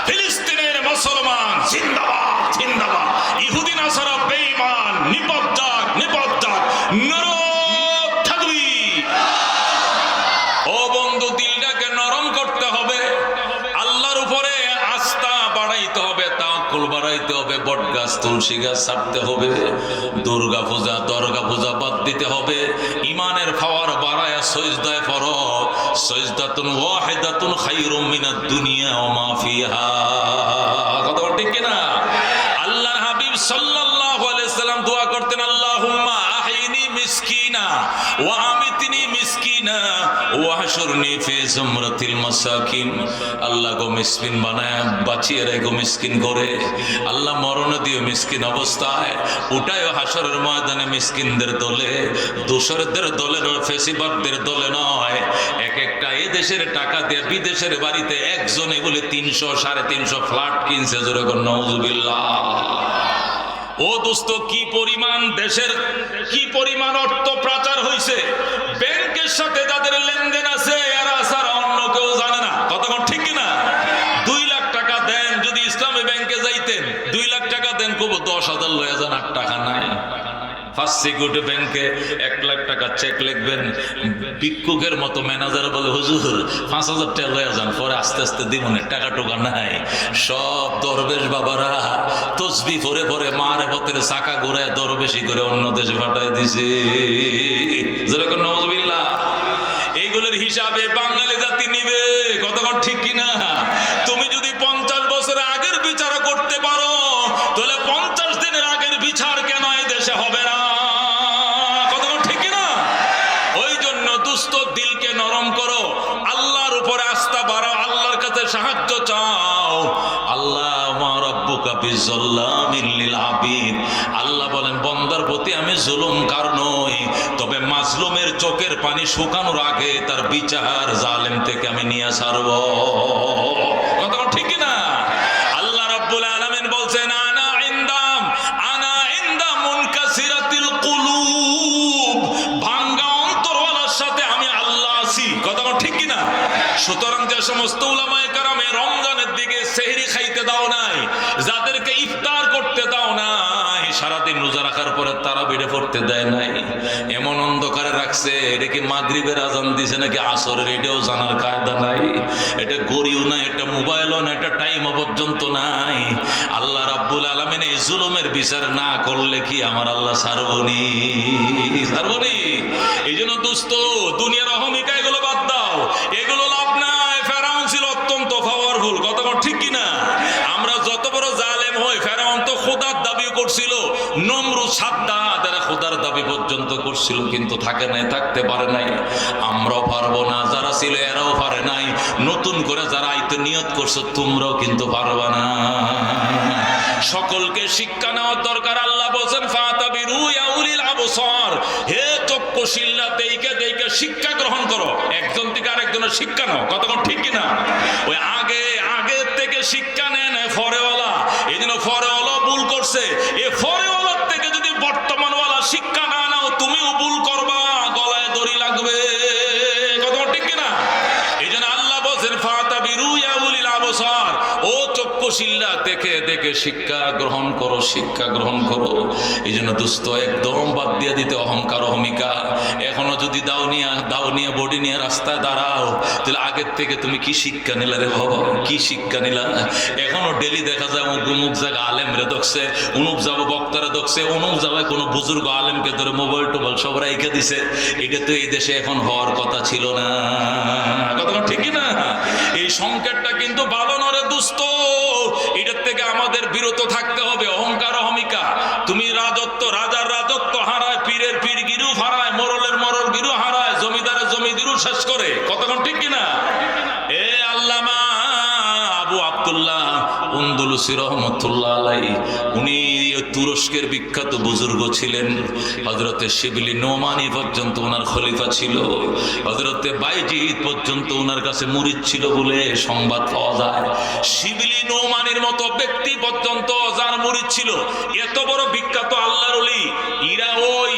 [SPEAKER 1] ফিলিস্তিনের মুসলমান জিন্দাবাদ জিন্দাবাদ, ইহুদি নাসারা বেঈমান, নিপাত যাক নিপাত যাক, নরক তাকবীর। ও বন্ধু, দিলটাকে নরম করতে হবে, আল্লাহর উপরে আস্থা বাড়াইতে হবে, তাওয়াক্কুল বাড়াইতে হবে, বটগাছ তুলসী গাছ ছাড়তে হবে, দুর্গা পূজা দরগা পূজা বাদ দিতে হবে, ইমানের পাওয়ার বাড়ায়া সিজদায় পড়ো। সিজদাতুন ওয়াহিদাতুন খায়রুম মিনাদ দুনিয়া ওয়া মা ফিহা। কথা ঠিক কি না? আল্লাহর হাবিব সাল্লাল্লাহু আলাইহি সাল্লাম দোয়া করতেন, আল্লাহুম্মা আহিনি মিসকিনা ওয়া আমিতনি মিসকিনা ওয়া হাশুরনি ফি যুমরাতিল মাসাকিন। আল্লাহ গো মিসকিন বানায় বাঁচিয়ে রেখো মিসকিন করে, আল্লাহ মরণ দিও মিসকিন অবস্থায়, উঠায়ও হাসরের ময়দানে মিসকিনদের দলে, দোসরদের দলে নয়, ফেসিবাদদের দলে নয়। এক একটা এ দেশের টাকা দিয়ে বিদেশের বাড়িতে একজনে বলে 300 350 ফ্ল্যাট কিনছে, জোরে কর নাউজুবিল্লাহ। ও দোস্ত, কি পরিমাণ দেশের কি পরিমাণ অর্থ পাচার হয়েছে, ব্যাংকের সাথে যাদের লেনদেন আছে এরা ছাড়া অন্য কেউ জানে না। কতক্ষণ ঠিক কিনা? 2 লাখ টাকা দেন, যদি ইসলামী ব্যাংকে যাইতেন 2 লাখ টাকা দেন, কব 10,000 লয়ে যান, 8 টাকা নাই। ফার্স্ট সিকিউরিটি ব্যাংকে 1 লাখ টাকা চেক লিখবেন, ভিক্ষুকের মতো ম্যানেজার বলে, হুজুর 5,000 টাকা লয়ে যান, পরে আস্তে আস্তে দিবনে, টাকা টোকা নাই। সব দরবেশ বাবারা তসবি পরে পরে মারেফতের চাকা ঘুরায় দরবেশি করে অন্য দেশে পাঠায় দিছে, যেরকম নাউজুবিল্লাহ। এইগুলোর হিসাবে বাঙালি জাতি নিবে। কতক্ষণ ঠিক কিনা? তুমি যদি 50 বছর আগের বিচার করতে পারো, তাহলে 50 দিনের আগের বিচার কেন এই দেশে হবে না? কতক্ষণ ঠিক কিনা? ওই জন্য দুস্থ দিলকে নরম করো, আল্লাহর উপরে আস্থা বাড়াও, আল্লাহর কাছে সাহায্য চাও। আল্লাহ মা রাব্বুকা বিযাল্লামিল লিল আবিদ। আল্লাহ বলেন, বান্দার প্রতি আমি জুলুমকার নই, তবে মাজলুমের চোখের পানি শুকানোর আগে তার বিচার জালেম থেকে আমি নিয়ে ছাড়ব। কথা ঠিক না? আল্লাহ রাব্বুল আলামিন বলছেন, আনা ইনদা মুনকাসিরাতিল কুলুব। ভাঙ্গা অন্তরওয়ালার সাথে আমি আল্লাহ আছি। কথা ঠিক কি না? সুতরাং যে সমস্ত উলামায়ে কেরামে রমজানের দিকে সেহরি খাইতে দাও নাই, যাদেরকে ইফতার করতে দাও নাই, সারাদিন রোজা রাখার পরে তারাবিরে পড়তে দেয় নাই, এমন অন্ধকারে রাখছে, এটা কি মাগরিবের আজান দিছে নাকি আসরের, এটাও জানার কায়দা নাই। এটা গড়িও না, এটা মোবাইলও না, এটা টাইমও পর্যন্ত নাই। আল্লাহ রাব্বুল আলামিন এই জুলুমের বিচার না করলে কি আমার আল্লাহ ছাড়বনি? এই জন্য দোস্ত, দুনিয়ার অহমিকা এগুলো বাদ দাও, এগুলো লাভ নাই। ফেরাউন ছিল অত্যন্ত পাওয়ারফুল। কতক্ষণ ঠিক কিনা? আমরা যত বড় জালেম হই, ফেরাউন তো খোদার দাবি করছিল, নমরুদ সাদ্দাত এরা খোদার দাবি পর্যন্ত করছিল, কিন্তু থাকে নাই, থাকতে পারে নাই। আমরাও পারবো না, যারা ছিল এরাও পারে নাই, নতুন করে যারা আইতে নিয়ত করছো তোমরাও কিন্তু পারবা না। সকলকে শিক্ষা নেওয়ার দরকার। আল্লাহ বলেন, ফাতাবিরু ইয়া উলিল আবসার, হে চক্ষুশীলরা, দেইকে দেইকে শিক্ষা গ্রহণ করো, একজন থেকে আরেকজনের শিক্ষা নাও। কতক্ষণ ঠিক কিনা? ওই আগে থেকে শিক্ষা নেন ফরেওয়ালা, এই জন্য ফরেওয়ালা ভুল করছে। এই ফরেওয়ালার থেকে যদি বর্তমানওয়ালা শিক্ষা না নাও, তুমিও ভুল করবা, গলায় দড়ি লাগবে। কতক্ষণ ঠিক কিনা? এই জন্য আল্লাহ বলছেন, ফাতাবিরু ইয়া উলিল আবসার, ও চক্ষু রসুলরা দেখে দেখে শিক্ষা গ্রহণ করো, শিক্ষা গ্রহণ করো। এই জন্য দোস্ত একদম বাদ দিয়ে দিতে অহংকার অহমিকা। এখনো যদি দাউনিয়া বডি নিয়ে রাস্তায় দাঁড়াও, তাহলে আগের থেকে তুমি কি শিক্ষা নিলা রে বাবা, কি শিক্ষা নিলা? এখনো ডেলি দেখা যায় অমুক জায়গা আলেম রে দেখছে, অনুপ যাবো বক্তারা দেখছে, অনুপ যাবে কোনো বুজুর্গ আলেমকে ধরে মোবাইল টোবাইল সব রাইখে দিছে। এটা তো এই দেশে এখন হওয়ার কথা ছিল না, কথা ঠিক না? এই সংকেতটা কিন্তু ভালো নরে দোস্ত, এটার থেকে আমাদের বিরত থাকতে হবে। অহংকার অহমিকা, তুমি রাজার রাজত্ব হারায়, পীরের পীর গিরু হারায়, মোরলের মোরল গিরু হারায়, জমিদারের জমি গিরু শেষ করে, কতক্ষণ ঠিক কিনা? এ আল্লামা আবু আব্দুল্লাহ আন্দলুসি রহমতুল্লাহ আলাইহি, উনি তুরস্কের বিখ্যাত বুজুর্গ ছিলেন। হযরতে শিবলি নোমানি পর্যন্ত ওনার খলিফা ছিল, হযরতে বাইজিদ পর্যন্ত ওনার কাছে মুরিদ ছিল বলে সংবাদ পাওয়া যায়। শিবলি নোমানির মতো ব্যক্তি পর্যন্ত যার মুরিদ ছিল, এত বড় বিখ্যাত আল্লাহর ওলি, ইরা ওই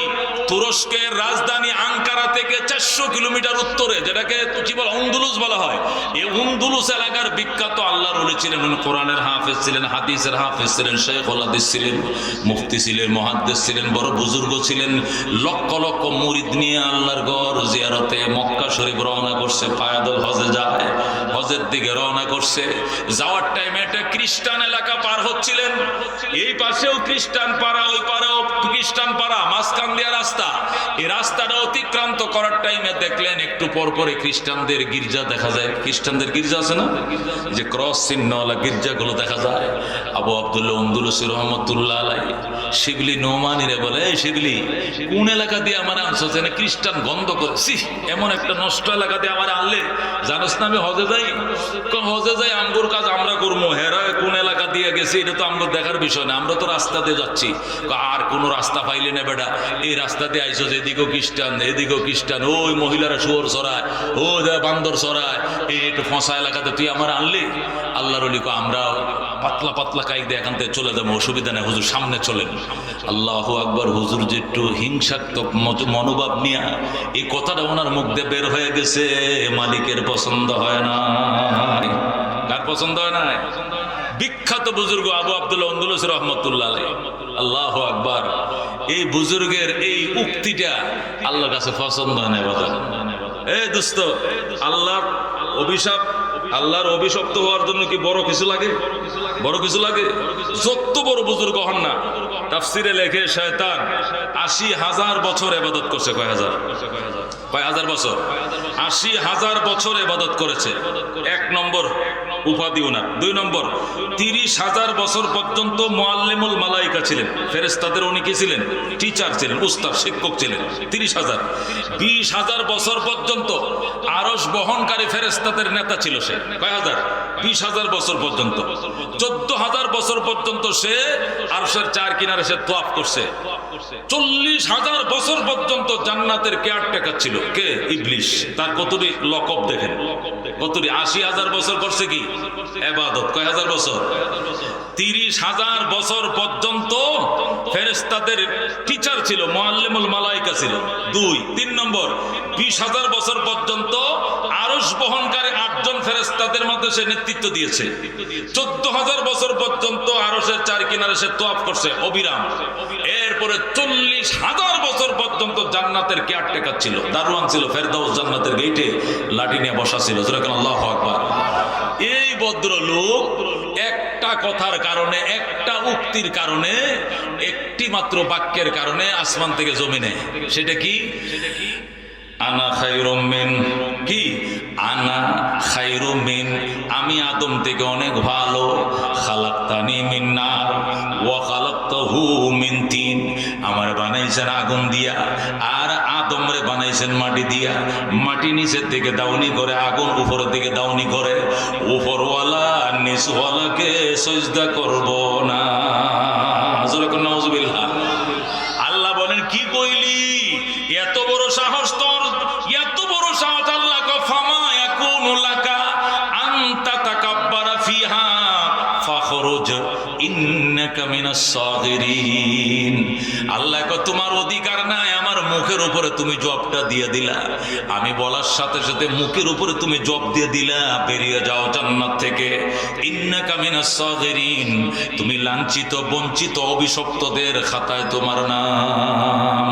[SPEAKER 1] তুরস্কের রাজধানী আঙ্কারা থেকে 400 কিলোমিটার উত্তরে, যেটাকে কি বলে আন্দলুস বলা হয়, এই আন্দলুস এলাকার বিখ্যাত আল্লাহর ওলি ছিলেন। উনি কোরআনের হাফেজ ছিলেন, হাদিসের হাফেজ ছিলেন, শাইখুল হাদিস ছিলেন, মুফতি ছিলেন, মুহাদ্দিস ছিলেন, বড় বুজুর্গ ছিলেন। লক্ষ লক্ষ মুরিদ নিয়ে আল্লাহর ঘর জিয়ারতে মক্কা শরীফ রওনা করছে, পায়াদল হজে যায়, হজের দিকে রওনা করছে। যাওয়ার টাইমে একটা খ্রিস্টান এলাকা পার হচ্ছিলেন, এই পাশেও খ্রিস্টান পাড়া, ওই পাড়াও খ্রিস্টান পাড়া, মাঝখান দিয়ে রাস্তা। এই রাস্তাটা অতিক্রান্ত করার টাইমে দেখলেন একটু পর পরে খ্রিস্টানদের গির্জা দেখা যায়। খ্রিস্টানদের গির্জা আছে না, যে ক্রস চিহ্নওয়ালা গির্জাগুলো দেখা যায়। আবু আব্দুল্লাহ আন্দলুসি রহমতুল্লাহ আলাইহি শিবলি নোমানিরে বলে, এই শিবলি কোন এলাকা দিয়ে আমার আনছো? না খ্রিস্টান গন্ধ করছি, এমন একটা নষ্ট এলাকা দিয়ে আমার আনলে, জানোস না আমি হজে যাই? হজে যাই, আমগুর কাজ আমরা করবো, হেরা কোন এলাকা দিয়ে গেছি এটা তো আমগুর দেখার বিষয় না, আমরা তো রাস্তা দিয়ে যাচ্ছি। আর কোন রাস্তা পাইলে না বেটা, এই রাস্তা দিয়ে আইসো, এদিকেও খ্রিস্টান, এদিকেও খ্রিস্টান, ওই মহিলারা শুয়োর চড়ায়, ও বান্দর চড়ায়, এই একটু ফসা এলাকাতে তুই আমার আনলি? আল্লাহর ওলি কো, আমরা পাতলা পাতলা কাইক দিয়ে এখান থেকে চলে যাবো, অসুবিধা নেই, হুজুর সামনে চলেন। আল্লাহু আকবার। হুজুর যে একটু হিংসাত্মক মনোভাব নিয়ে এই কথাটা ওনার মুখ দিয়ে বের হয়ে গেছে, মালিকের পছন্দ হয় না। কার পছন্দ হয় না? বিখ্যাত বুজুর্গ আবু আব্দুল্লাহ আন্দলুসি রহমতুল্লাহ আলাইহি। আল্লাহু আকবার। এই বুজুর্গের এই উক্তিটা আল্লাহর কাছে পছন্দ হয় না। বাবা এই দোস্ত, আল্লাহর অভিশাপ, আল্লাহর অভিশপ্ত হওয়ার জন্য কি বড় কিছু লাগে? বড় কিছু লাগে? যত বড় বুজুর্গ হন না, তাফসিরে লেখে শয়তান ৮০,০০০ বছর ইবাদত করছে। কয় হাজার? কয় হাজার বছর? ৮০,০০০ বছর ইবাদত করেছে। ১ নম্বর উপাধি ওনার। ২ নম্বর, ৩০,০০০ বছর পর্যন্ত মুআল্লিমুল মালাইকা ছিলেন, ফেরেশতাদের উনি কি ছিলেন? টিচার ছিলেন, উস্তাদ, শিক্ষক ছিলেন। ৩০,০০০। ২০,০০০ বছর পর্যন্ত আরশ বহনকারী ফেরেশতাদের নেতা ছিল সে। কয় হাজার? ২০,০০০ বছর পর্যন্ত। ১৪,০০০ বছর পর্যন্ত সে আরশের চার কিনারে সে তোয়াফ করছে। ৪০,০০০ বছর পর্যন্ত জান্নাতের কেয়ারটেকার ছিল কে? ইবলিস। তার কতটি লকব দেখেন, কতটি? ৮০,০০০ বছর করছে কি ইবাদত। কয় হাজার বছর? ৩০,০০০ বছর পর্যন্ত ফেরেশতাদের টিচার ছিল, মুআল্লিমুল মালাইকা ছিল। ২। ৩ নম্বর, ২০,০০০ বছর পর্যন্ত আরশ বহনকারী ৮ জন ফেরেশতাদের মধ্যে সে নেতৃত্ব দিয়েছে। ১৪,০০০ বছর পর্যন্ত আরশের চার কিনারে সে তোয়াফ করছে অবিরাম। এরপরে ৪০,০০০ বছর পর্যন্ত জান্নাতের কেয়ারটেকার ছিল, দারোয়ান ছিল, ফেরদাউস জান্নাতের গেটে লাঠি নিয়ে বসা ছিল। আল্লাহু আকবার। এই ভদ্রলোক একটা কথার কারণে, একটা উক্তির কারণে, একটি মাত্র বাক্যের কারণে আসমান থেকে জমিনে, সেটা কি? আনা খায়রুম মিন, কি? আনা খায়রুম মিন, আমি আদম থেকে অনেক ভালো। খালাকতানি মিন নার ওয়া খালাকতাহু মিন তিন, আমার বানাইছেন আগুন দিয়া, আর আদমরে বানাইছেন মাটি দিয়া। মাটি নিচের দিকে দাউনি করে, আগুন উপরের দিকে দাউনি করে। উপরওয়ালা নিচওয়ালাকে সিজদা করব না। নাউজুবিল্লাহ। আল্লাহ বলেন, কি কইলি? এত বড় সাহস তোর, এত বড় সাহস! আল্লাহ কো, ফামা ইয়াকুনু লাকা আন তাতাকাব্বারা ফিহা ফাখরুজ ইন্নাকা মিনাস সাগিরিন। আল্লাহ কো, তোমার অধিকার নাই আমার মুখের উপরে তুমি জবটা দিয়ে দিলা, আমি বলার সাথে সাথে মুখের উপরে তুমি জব দিয়ে দিলা, বেরিয়ে যাও জান্নাত থেকে। ইন্নাকা মিনাস সাগিরিন, তুমি লাঞ্ছিত বঞ্চিত অভিশপ্তদের খাতায় তোমার নাম।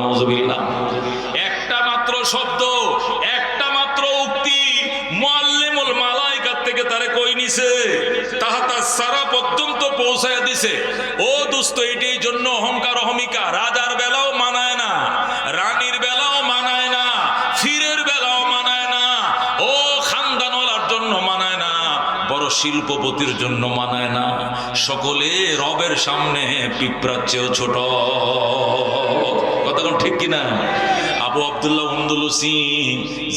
[SPEAKER 1] নাউযুবিল্লাহ। একটা মাত্র শব্দ, একটা মাত্র উক্তি মুআল্লিমুল মালায়েকা থেকে তারে কই নিছে, তাহাতা সারা পর্যন্ত পৌঁছায় দিছে। ও দোস্ত, এটাই জন্য অহংকার অহমিকা রাজার বেলাও মানায় না, রানীর বেলাও মানায় না, ফিরের বেলাও মানায় না, ও খানদানওয়ালার জন্য মানায় না, বড় শিল্পপতির জন্য মানায় না। সকলে রবের সামনে পিঁপড়ার চেয়েও ছোট। কথা কোন ঠিক কিনা? আবু আব্দুল্লাহ আন্দলুসি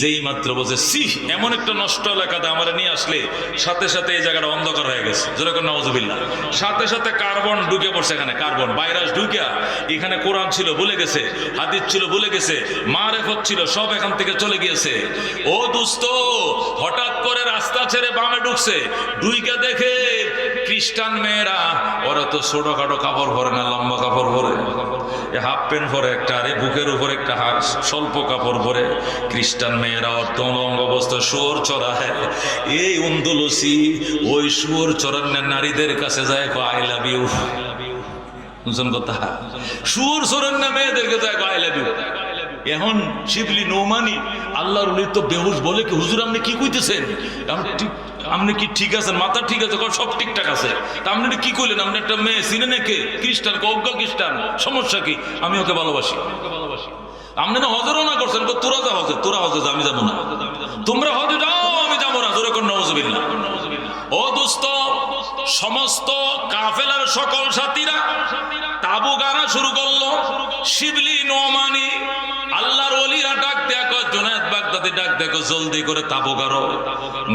[SPEAKER 1] যেই মাত্র বলছে সি এমন একটা নষ্ট এলাকাতে আমার নিয়ে আসলে সাথে সাথে এই জায়গাটা অন্ধকার হয়ে গেছে। যেরকম নাউজুবিল্লাহ। সাথে সাথে কার্বন ঢুকে পড়ছে, এখানে কার্বন ভাইরাস ঢুকিয়া এখানে কোরআন ছিল ভুলে গেছে, হাদিস ছিল ভুলে গেছে, মারেফত ছিল সব এখান থেকে চলে গিয়েছে। ও দোস্ত, হঠাৎ করে রাস্তা ছেড়ে বামে ঢুকছে, ঢুইকা দেখে খ্রিস্টান মেয়েরা, ওরা তো ছোটখাটো কাপড় পরে না, লম্বা কাপড় পরে, হাফ প্যান্ট পরে একটা, আরে বুকের উপর একটা স্বল্প কাপড় পরে খ্রিস্টান মেয়েরা অর্ধলঙ্গ অবস্থা শুয়োর চড়ায়। এই আন্দলুসি ওই শুয়োর চড়ার নারীদের কাছে যায় আই লাভ ইউ। বুঝছেন কথা? শুয়োর চড়ার না মেয়েদেরকে যায় আই লাভ ইউ। এখন শিবলি নৌমানি আল্লাহর ওলি তো বেহুশ বলে কি হুজুর আপনি কি কইতেছেন, আপনি কি ঠিক আছেন, মাথা ঠিক আছে, সব ঠিকঠাক আছে, তা আপনি কি কইলেন? আপনি একটা মেয়ে চিনে নাকি খ্রিস্টান, অজ্ঞ খ্রিস্টান, সমস্যা কি? আমি ওকে ভালোবাসি। আপনি না হজরও না করছেন, তোরা যা হজে, তোরা হজে যা, আমি যাবো না। তোমরা হজে যাও, আমি যাবো না। জোরে কোন নাউজুবিল্লাহ। ও দোস্ত, সমস্ত কাফেলার সকল সাথীরা তাবু গানা শুরু করলো। শিবলি নোমানি আল্লাহর ওলিরা ডাক দেখো, জুনায়েদ বাগদাদি ডাক দেখো, জলদি করে তাবু গাড়ো,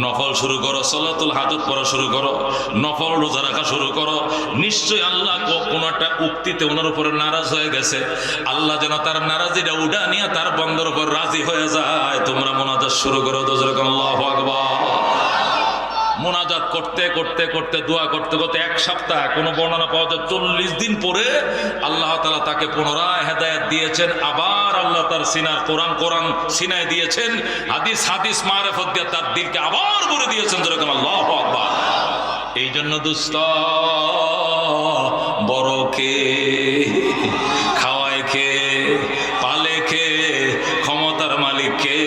[SPEAKER 1] নফল শুরু করো, সালাতুল হাজত পড়া শুরু করো, নফল রোজা রাখা শুরু করো। নিশ্চয়ই আল্লাহ কোন একটা উক্তিতে ওনার উপরে নারাজ হয়ে গেছে, আল্লাহ যেন তার নারাজিটা উঠা নিয়ে তার বন্ধের উপর রাজি হয়ে যায়। তোমরা মুনাজাত শুরু করো। আল্লাহু আকবার। মোনাজাত করতে করতে করতে দোয়া করতে করতে এক সপ্তাহ, কোন বর্ণনা পাওয়া যায় 40 দিন পরে আল্লাহ তাআলা তাকে পুনরায় হেদায়েত দিয়েছেন। আবার আল্লাহ তার সিনার কোরআন সিনায় দিয়েছেন, হাদিস মারিফত দিয়ে তার দিলকে আবার ভরে দিয়েছেন। যেরকম আল্লাহু আকবার। এই জন্য দোস্ত, বড় কে, খাওয়ায় কে, পালে কে, ক্ষমতার মালিক কে?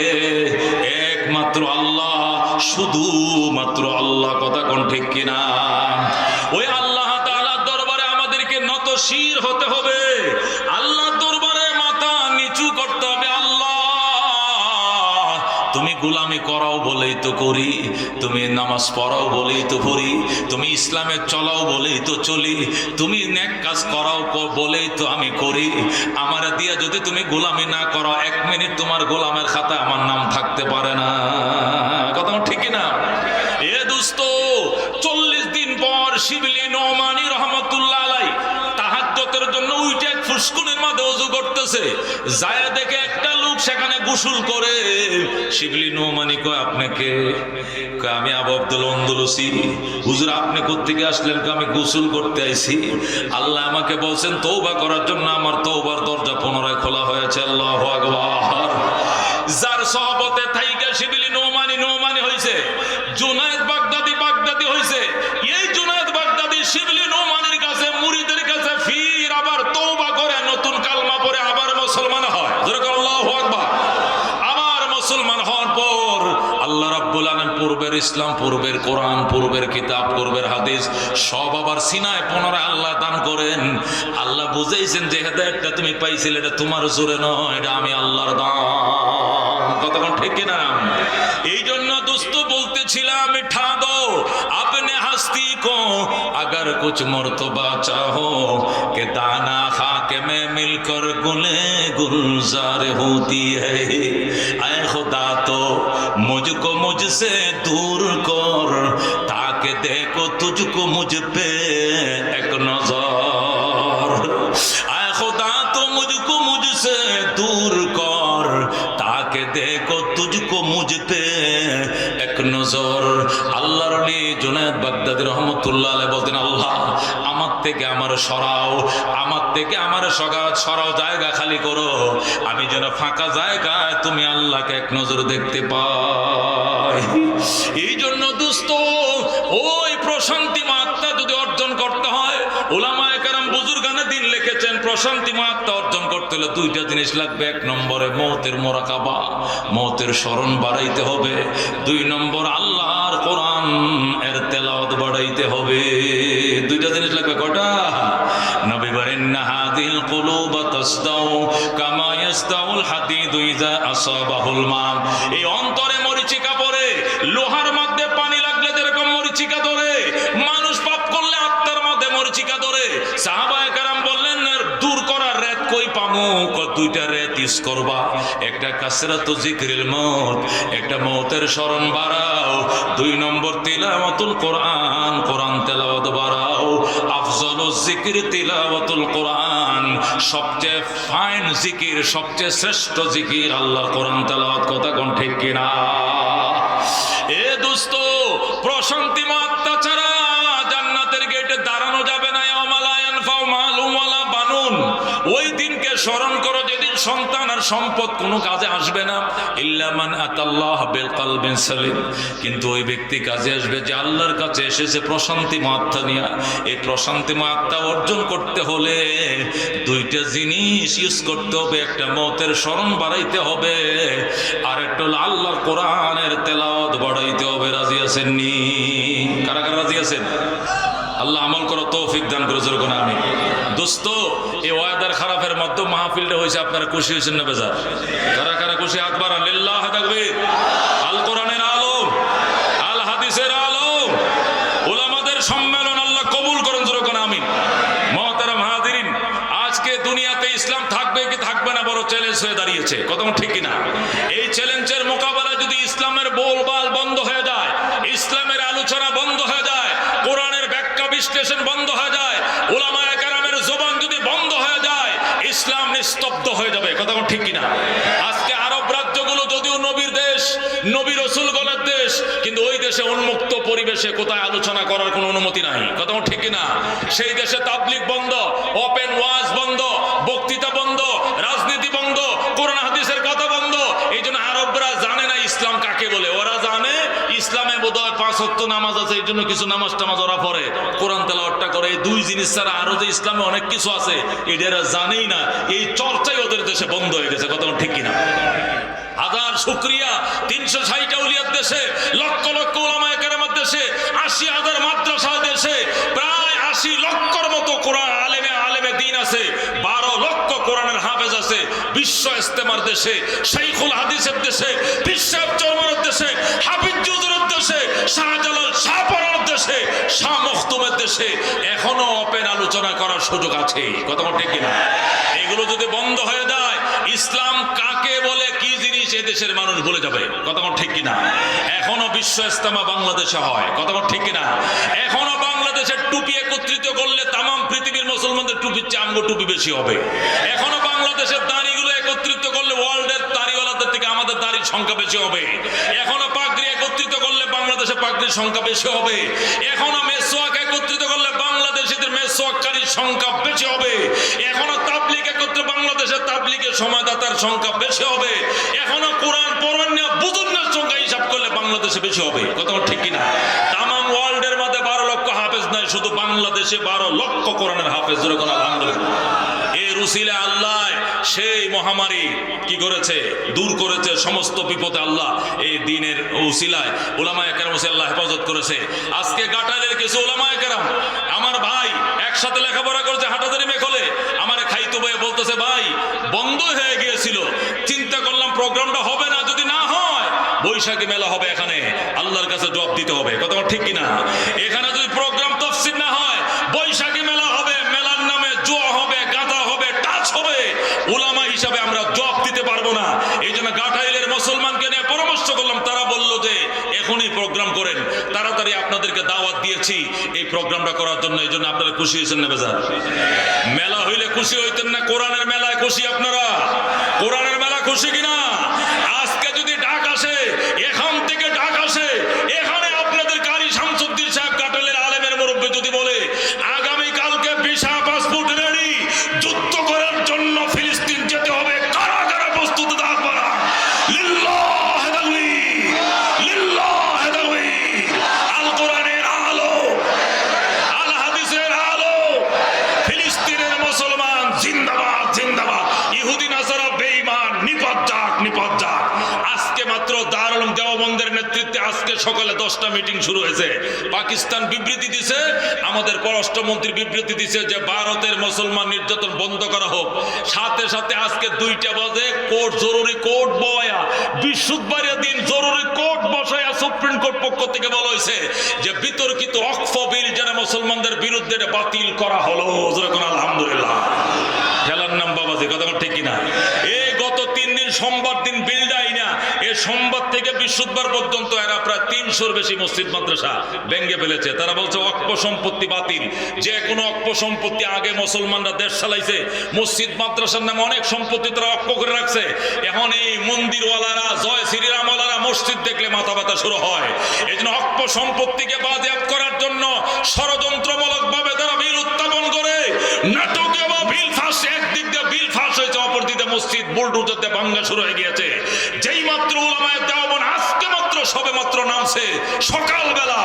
[SPEAKER 1] একমাত্র আল্লাহ, শুধুমাত্র আল্লাহ। কথা কোন ঠিক কিনা? ওই আল্লাহ তাআলার দরবারে আমাদেরকে নতশির হতে হবে, আল্লাহর দরবারে মাথা নিচু করতে হবে। আল্লাহ, তুমি গোলামি করাও বলেই তো করি, তুমি নামাজ পড়াও বলেই তো পড়ি, তুমি ইসলামে চলাও বলেই তো চলি, তুমি নেক কাজ করাও বলেই তো আমি করি। আমার দিয়া যদি তুমি গোলামি না করো, 1 মিনিট তোমার গোলামের খাতায় আমার নাম থাকতে পারে না। কথা ঠিক না? এ দোস্ত, 40 দিন পর শিবলি নোমানি রহমাতুল্লাহ আলাইহি তাহাজ্জুদের জন্য উঠে এক ফুসকুনের মাঝে ওযু করতেছে, যায় দেখে একটা লোক সেখানে গোসল করে। শিবলি নোমানি কয়, আপনি কে? কয়, আমি আবু আব্দুল আন্দলুসি। হুজুর, আপনি কোত্থেকে আসলেন? কয়, আমি গোসল করতে আইছি, আল্লাহ আমাকে বলছেন তওবা করার জন্য, আমার তওবার দরজা পুনরায় খোলা হয়েছে। আল্লাহু আকবার। যার সহবতে থাইকা শিবলি নোমানি হইছে, জুনায়েদ বাগদাদি হইছে। এই জুনায়েদ বাগদাদি শিবলি নোমানির কাছে, মুরিদের কাছে ফির আবার তওবা করে নতুন কালমা পড়ে আবার মুসলমান হয়। যেরকম আল্লাহু আকবার। আবার মুসলমান হওয়ার পর আল্লাহ রাব্বুল আলামিন পূর্বের ইসলাম, পূর্বের কোরআন, পূর্বের কিতাব, পূর্বের হাদিস সব আবার সিনায় পুনরায় আল্লাহ দান করেন। আল্লাহ বুঝাইছেন যে হেদায়েতটা তুমি পাইছিলে, এটা তোমার জোরে নয়, এটা আমি আল্লাহর দান। কতক্ষণ ঠিক কিনা? এই জন্য দোস্ত বলতেছিলাম, মিঠা দো আপনে हस्ती को अगर कुछ मर्तबा चाहो कि दाना खाके में मिलकर गुले गुलजार होती है। ऐ खुदा तो मुझको मुझसे दूर कर, ताकि देखो तुझको मुझ पे एक नजर। ऐ खुदा तो मुझको मुझसे दूर कर, ताकि देखो तुझको मुझ पे एक नजर। আল্লাহর ওলি জুনায়েদ বাগদাদি রহমাতুল্লাহ আলাইহি বলতেন, আল্লাহ আমার থেকে আমার সরাও, আমার থেকে আমার সরাও, জায়গা খালি করো, আমি যেন ফাঁকা জায়গায় তুমি আল্লাহকে এক নজর দেখতে পাই। এই জন্য দোস্ত, ওই প্রশান্তিময় আত্মা যদি অর্জন করতে হয়, উলামায়ে কেরাম বুজুর্গানে দিন লিখেছেন, প্রশান্তিময় আত্মা অর্জন করতে হলে দুইটা জিনিস লাগবে। এক নম্বরে মওতের মুরাকাবা, মওতের স্মরণ বাড়াইতে হবে। দুই নম্বর আল্লাহর কোরআন এর তেলাওয়াত বাড়াইতে হবে। দুইটা জিনিস লাগবে। কটা? নবী বলেন, হাদিল কুলুব তাসদাউ কামা ইয়াসদাউল হাদিদু ইযা আসাবাহুল মা। এই অন্তরে মরিচিকা পড়ে, লোহার মধ্যে পানি লাগলে যেরকম মরিচিকা ধরে, মানুষ পাপ করলে আত্মার মধ্যে মরিচিকা ধরে। সাহাবায়ে কেরাম বললেন, দূর করার রেত কই পামু? দুইটা রেত ইউজ করবা, একটা কাসরাতু যিকরিল মউত, একটা মওতের স্মরণ বাড়াও। দুই নম্বর তিলাওয়াতুল কোরআন, কোরআন তেলাওয়াত বাড়াও। আফজালুজ যিকর তিলাওয়াতুল কোরআন, সবচেয়ে ফাইন জিকির, সবচেয়ে শ্রেষ্ঠ জিকির আল্লাহর কোরআন তেলাওয়াত। কথা কোন ঠিক কিনা? এ দোস্ত, প্রশান্তিময় আত্মা ছাড়া জান্নাতের গেটে দাঁড়ানো যাবে না। ইয়াউমালা ইয়ানফাউ মালুন ওয়ালা বানুন, ওই দিনকে স্মরণ করো যেদিন সন্তান আর সম্পদ কোনো কাজে আসবে না। ইল্লা মান আতাল্লাহ বিল কলবিন সালিম, কিন্তু ওই ব্যক্তি কাজে আসবে যে আল্লাহর কাছে এসেছে প্রশান্তিময় আত্মা নিয়ে। এই প্রশান্তিময় আত্মা অর্জন করতে হলে দুইটা জিনিস ইউজ করতে হবে। একটা মওতের স্মরণ বাড়াইতে হবে, আর একটা হলো আল্লাহর কোরআনের তেলাওয়াত বাড়াইতে হবে। রাজি আছেন নি? কারা কারা রাজি আছেন? আল্লাহ আমল করো তৌফিক দান করে জোর করে আমি। দোস্ত, এই ওয়াদার খারাপের মধ্যে মাহফিলটা হয়েছে, আপনারা খুশি হয়েছেন না বেজার? কারা কারা খুশি? হাত বাড়ান। লিল্লাহ তাকবীর। আল কোরআনের আলম, আল হাদিসের আলম, উলামাদের সম্মেলন আল্লাহ কবুল করেন জোর করে আমিন। মুহতারাম হাজিরিন, আজকে দুনিয়াতে ইসলাম থাকবে কি থাকবে না বড় চ্যালেঞ্জ হয়ে দাঁড়িয়েছে। কথা ঠিক কিনা? এই চ্যালেঞ্জের মোকাবেলায় যদি ইসলামের বোলবাল বন্ধ হয়ে যায়, ইসলামের আলোচনা বন্ধ হয়ে যায়, কোরআনের ব্যাখ্যা বিশ্লেষণ বন্ধ হয়ে যায়, উলামায়ে কেরামের জবান যদি বন্ধ হয়ে যায়, ইসলাম নিস্তব্ধ হয়ে যাবে। কথা ঠিক কিনা? আজকে আরব রাজ্যগুলো যদিও নবীর দেশ, নবী রাসূলগণের দেশ, কিন্তু ওই দেশে উন্মুক্ত পরিবেশে কোথায় আলোচনা করার কোনো অনুমতি নাই। কথা ঠিক কিনা? সেই দেশে তাবলীগ বন্ধ, ওপেন ওয়াজ বন্ধ, বক্তৃতা বন্ধ, রাজনীতি বন্ধ, কোরআন হাদিসের কথা বন্ধ। এই জন্য আরবরা জানে না ইসলাম কাকে বলে। ওরা জানে ইসলামে বোধহয় 5 ওয়াক্ত নামাজ আছে, এই জন্য কিছু নামাজ টামাজ ওরা পড়ে, কোরআন তেলাওয়াতটা করে। এই দুই জিনিস ছাড়া আরো যে ইসলামে অনেক কিছু আছে এটা এরা জানেই না। এই চর্চাই ওদের দেশে বন্ধ হয়ে গেছে। কথা ঠিক কিনা? হাজার শুকরিয়া, 360 আউলিয়ার দেশে, লক্ষ লক্ষ উলামায়ে কেরামের দেশে, 80,000 মাদ্রাসা দেশে, প্রায় 80 লক্ষর মতো কোরআন আলেমে দ্বীন আছে, 12 লক্ষ কোরআনের হাফেজ আছে। বিশ্ব ইস্তেমার দেশে, শাইখুল হাদিসের দেশে, বিশ্ব চরমানের দেশে, হাফিজ হুজুরের দেশে, শাহজালাল শাহপরার দেশে, শাহ মখদুমের দেশে এখনো ওপেন আলোচনা করার সুযোগ আছে। কথা ঠিক কিনা? এগুলো যদি বন্ধ হয়ে যায়, ইসলাম কাকে বলে, কি জিনিস, এদেশের মানুষ ভুলে যাবে। কথা ঠিক কিনা? এখনো বিশ্ব ইস্তেমা বাংলাদেশে হয়। কথা ঠিক কিনা? এখনো বাংলাদেশের টুপি একত্রিত করলে তামাম পৃথিবীর মুসলমানদের টুপির চেয়ে আমগো টুপি বেশি হবে। এখনো বাংলাদেশের দাড়িগুলো একত্রিত করলে ওয়ার্ল্ডের দাড়িওয়ালাদের থেকে আমাদের দাড়ির সংখ্যা বেশি হবে। এখনো পাগড়ি একত্রিত করলে বাংলাদেশে পাগড়ির সংখ্যা বেশি হবে। এখনো মেসওয়াক একত্রিত করলে বাংলাদেশিদের মেসওয়াককারীর সংখ্যা বেশি হবে। এখনো তাবলীগ একত্রে বাংলাদেশের তাবলীগের সময়দাতার সংখ্যা বেশি হবে। এখনো কোরআন পড়ানো বুজুর্গের সংখ্যা হিসাব করলে বাংলাদেশে বেশি হবে। কথা ঠিক কিনা? তামাম ওয়ার্ল্ডের মধ্যে 12 লক্ষ হাফেজ নাই, শুধু বাংলাদেশে 12 লক্ষ কোরআনের হাফেজ। যেরকম আলহামদুলিল্লাহ। এর উসিলা আল্লাহ সেই মহামারী কি করেছে? দূর করেছে সমস্ত বিপদে। আল্লাহ এই দ্বীনের উসিলায় উলামায়ে কেরাম আল্লাহ হেফাজত করেছে। আজকে গাটালের কিছু উলামায়ে কেরাম, আমার ভাই, একসাথে লেখাপড়া করেছে হাটাজারি মেখলে, আমারে খাইতো ভাই বলতেছে, ভাই বন্ধ হয়ে গিয়েছিল, চিন্তা করলাম প্রোগ্রামটা হবে না, যদি না হয় বৈশাখী মেলা হবে, এখানে আল্লাহর কাছে জবাব দিতে হবে। কথা ঠিক কিনা? এখানে যদি প্রোগ্রাম তাফসীর না হয়, বৈশাখী মেলা হবে, মেলার নামে জুয়া হবে, গাঁজা হবে, টাচ হবে, উলামা হিসাবে আমরা জবাব দিতে পারবো না। এই জন্য গাটাইলের মুসলমানকে নিয়ে পরামর্শ করলাম, তারা বলল যে এখনই প্রোগ্রাম করেন, তাড়াতাড়ি আপনাদেরকে দাওয়াত দিয়েছি এই প্রোগ্রামটা করার জন্য। এই জন্য আপনারা খুশি হয়েছেন না বেজার? মেলা হইলে খুশি হইতেন না? কোরআনের মেলায় খুশি আপনারা? কোরআনের মেলা খুশি কিনা? আজকে যদি ডাক আসে, এখান থেকে ডাক আসে, এখানে আপনাদের কারি শামসুদ্দিন সাহেব গাটাইলের আলেমের মুরব্বী যদি বলে আগামী কালকে মাত্র দারুল উলুম দেওবন্দের নেতৃত্বে আজকে সকালে 10টা মিটিং শুরু হয়েছে। পাকিস্তান বিবৃতি দিছে, আমাদের পররাষ্ট্রমন্ত্রী বিবৃতি দিছে যে ভারতের মুসলমান নির্যাতন বন্ধ করা হোক। সাথে সাথে আজকে 2টা বাজে কোর্ট, জরুরি কোর্ট বয়া বৃহস্পতিবারের দিন জরুরি কোর্ট বসায়া সুপ্রিম কোর্ট পক্ষ থেকে বলা হয়েছে যে বিতর্কিত ওয়াকফ বিল যারা মুসলমানদের বিরুদ্ধে বাতিল করা হলো। আলহামদুলিল্লাহ। খেলার নাম বাবাজি, কথা ঠিক কিনা? এই গত 3 দিন সোমবার দিন বিল দেয় না, এই সোমবার থেকে বৃহস্পতিবার পর্যন্ত এরা প্রায় 300-র বেশি মসজিদ মাদ্রাসা ভেঙে ফেলেছে। তারা বলছে ওয়াকফ সম্পত্তি বাতিল। যে কোনো ওয়াকফ সম্পত্তি আগে মুসলমানরা দেশ চালাইছে, মসজিদ মাদ্রাসার নামে অনেক সম্পত্তি তারা ওয়াকফ করে রাখছে। এখন এই মন্দিরওয়ালারা, জয় শ্রীরামওয়ালারা মসজিদ দেখলে মাথা ব্যথা শুরু হয়। এই জন্য ওয়াকফ সম্পত্তিকে বাজেয়াপ্ত করার জন্য ষড়যন্ত্রমূলক ভাবে তারা বিল উত্থাপন করে, নাটকে বা বিল ফাঁস, একদিক দিয়ে বিল ফাঁস হয়েছে, অপর দিকে মসজিদ বুলডোজারতে ভাঙ্গা শুরু হয়ে গিয়েছে। যেই মাত্র উলামায়ে দেওবন্দ আজকে মাত্র সবে মাত্র নামছে সকালবেলা,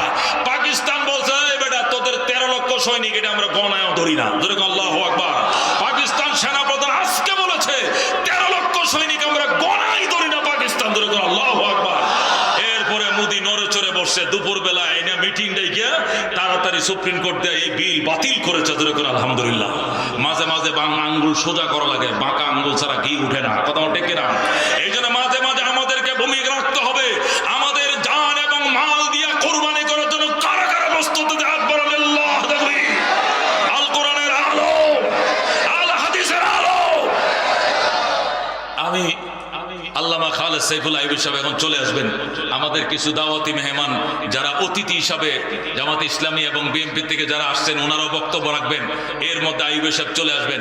[SPEAKER 1] পাকিস্তান বলছে এই বেটা তোদের 13 লক্ষ সৈনিক এটা আমরা গণায়ও ধরি না। যেরকম আল্লাহু আকবার। পাকিস্তান সেনাপ্রধান আজকে বলেছে 13 লক্ষ সৈনিক আমরা গণাই ধরি না পাকিস্তান। যেরকম আল্লাহু আকবার। এরপরে মোদি নড়ে চড়ে বসছে দুপুর বেলা এনে মিটিং ডেকে তাড়াতাড়ি সুপ্রিম কোর্ট দিয়ে এই বিল বাতিল করেছে। যেরকম আলহামদুলিল্লাহ। মাঝে মাঝে বাংলা আঙ্গুল সোজা করা লাগে, বাঁকা আঙ্গুল ছাড়া ঘি উঠে না। কথা ঠিক না? এই জন্য মাঝে মাঝে আমাদেরকে ভূমিকা রাখতে হবে। আমাদের জান এবং মাল দিয়া কোরবানি করার জন্য কারা কারা প্রস্তুত হাত বাড়ান। আল্লাহ দেখবি আল কোরআনের আলো, আল হাদিসের আলো। আমি আল্লামা খালেদ সাইফুল আইবি সাহেব এখন চলে আসবেন। আমাদের কিছু দাওয়াতি মেহমান যারা অতিথি হিসাবে জামাত ইসলামী এবং বিএনপি থেকে যারা আসছেন ওনারাও বক্তব্য রাখবেন। এর মধ্যে আইবি সাহেব চলে আসবেন।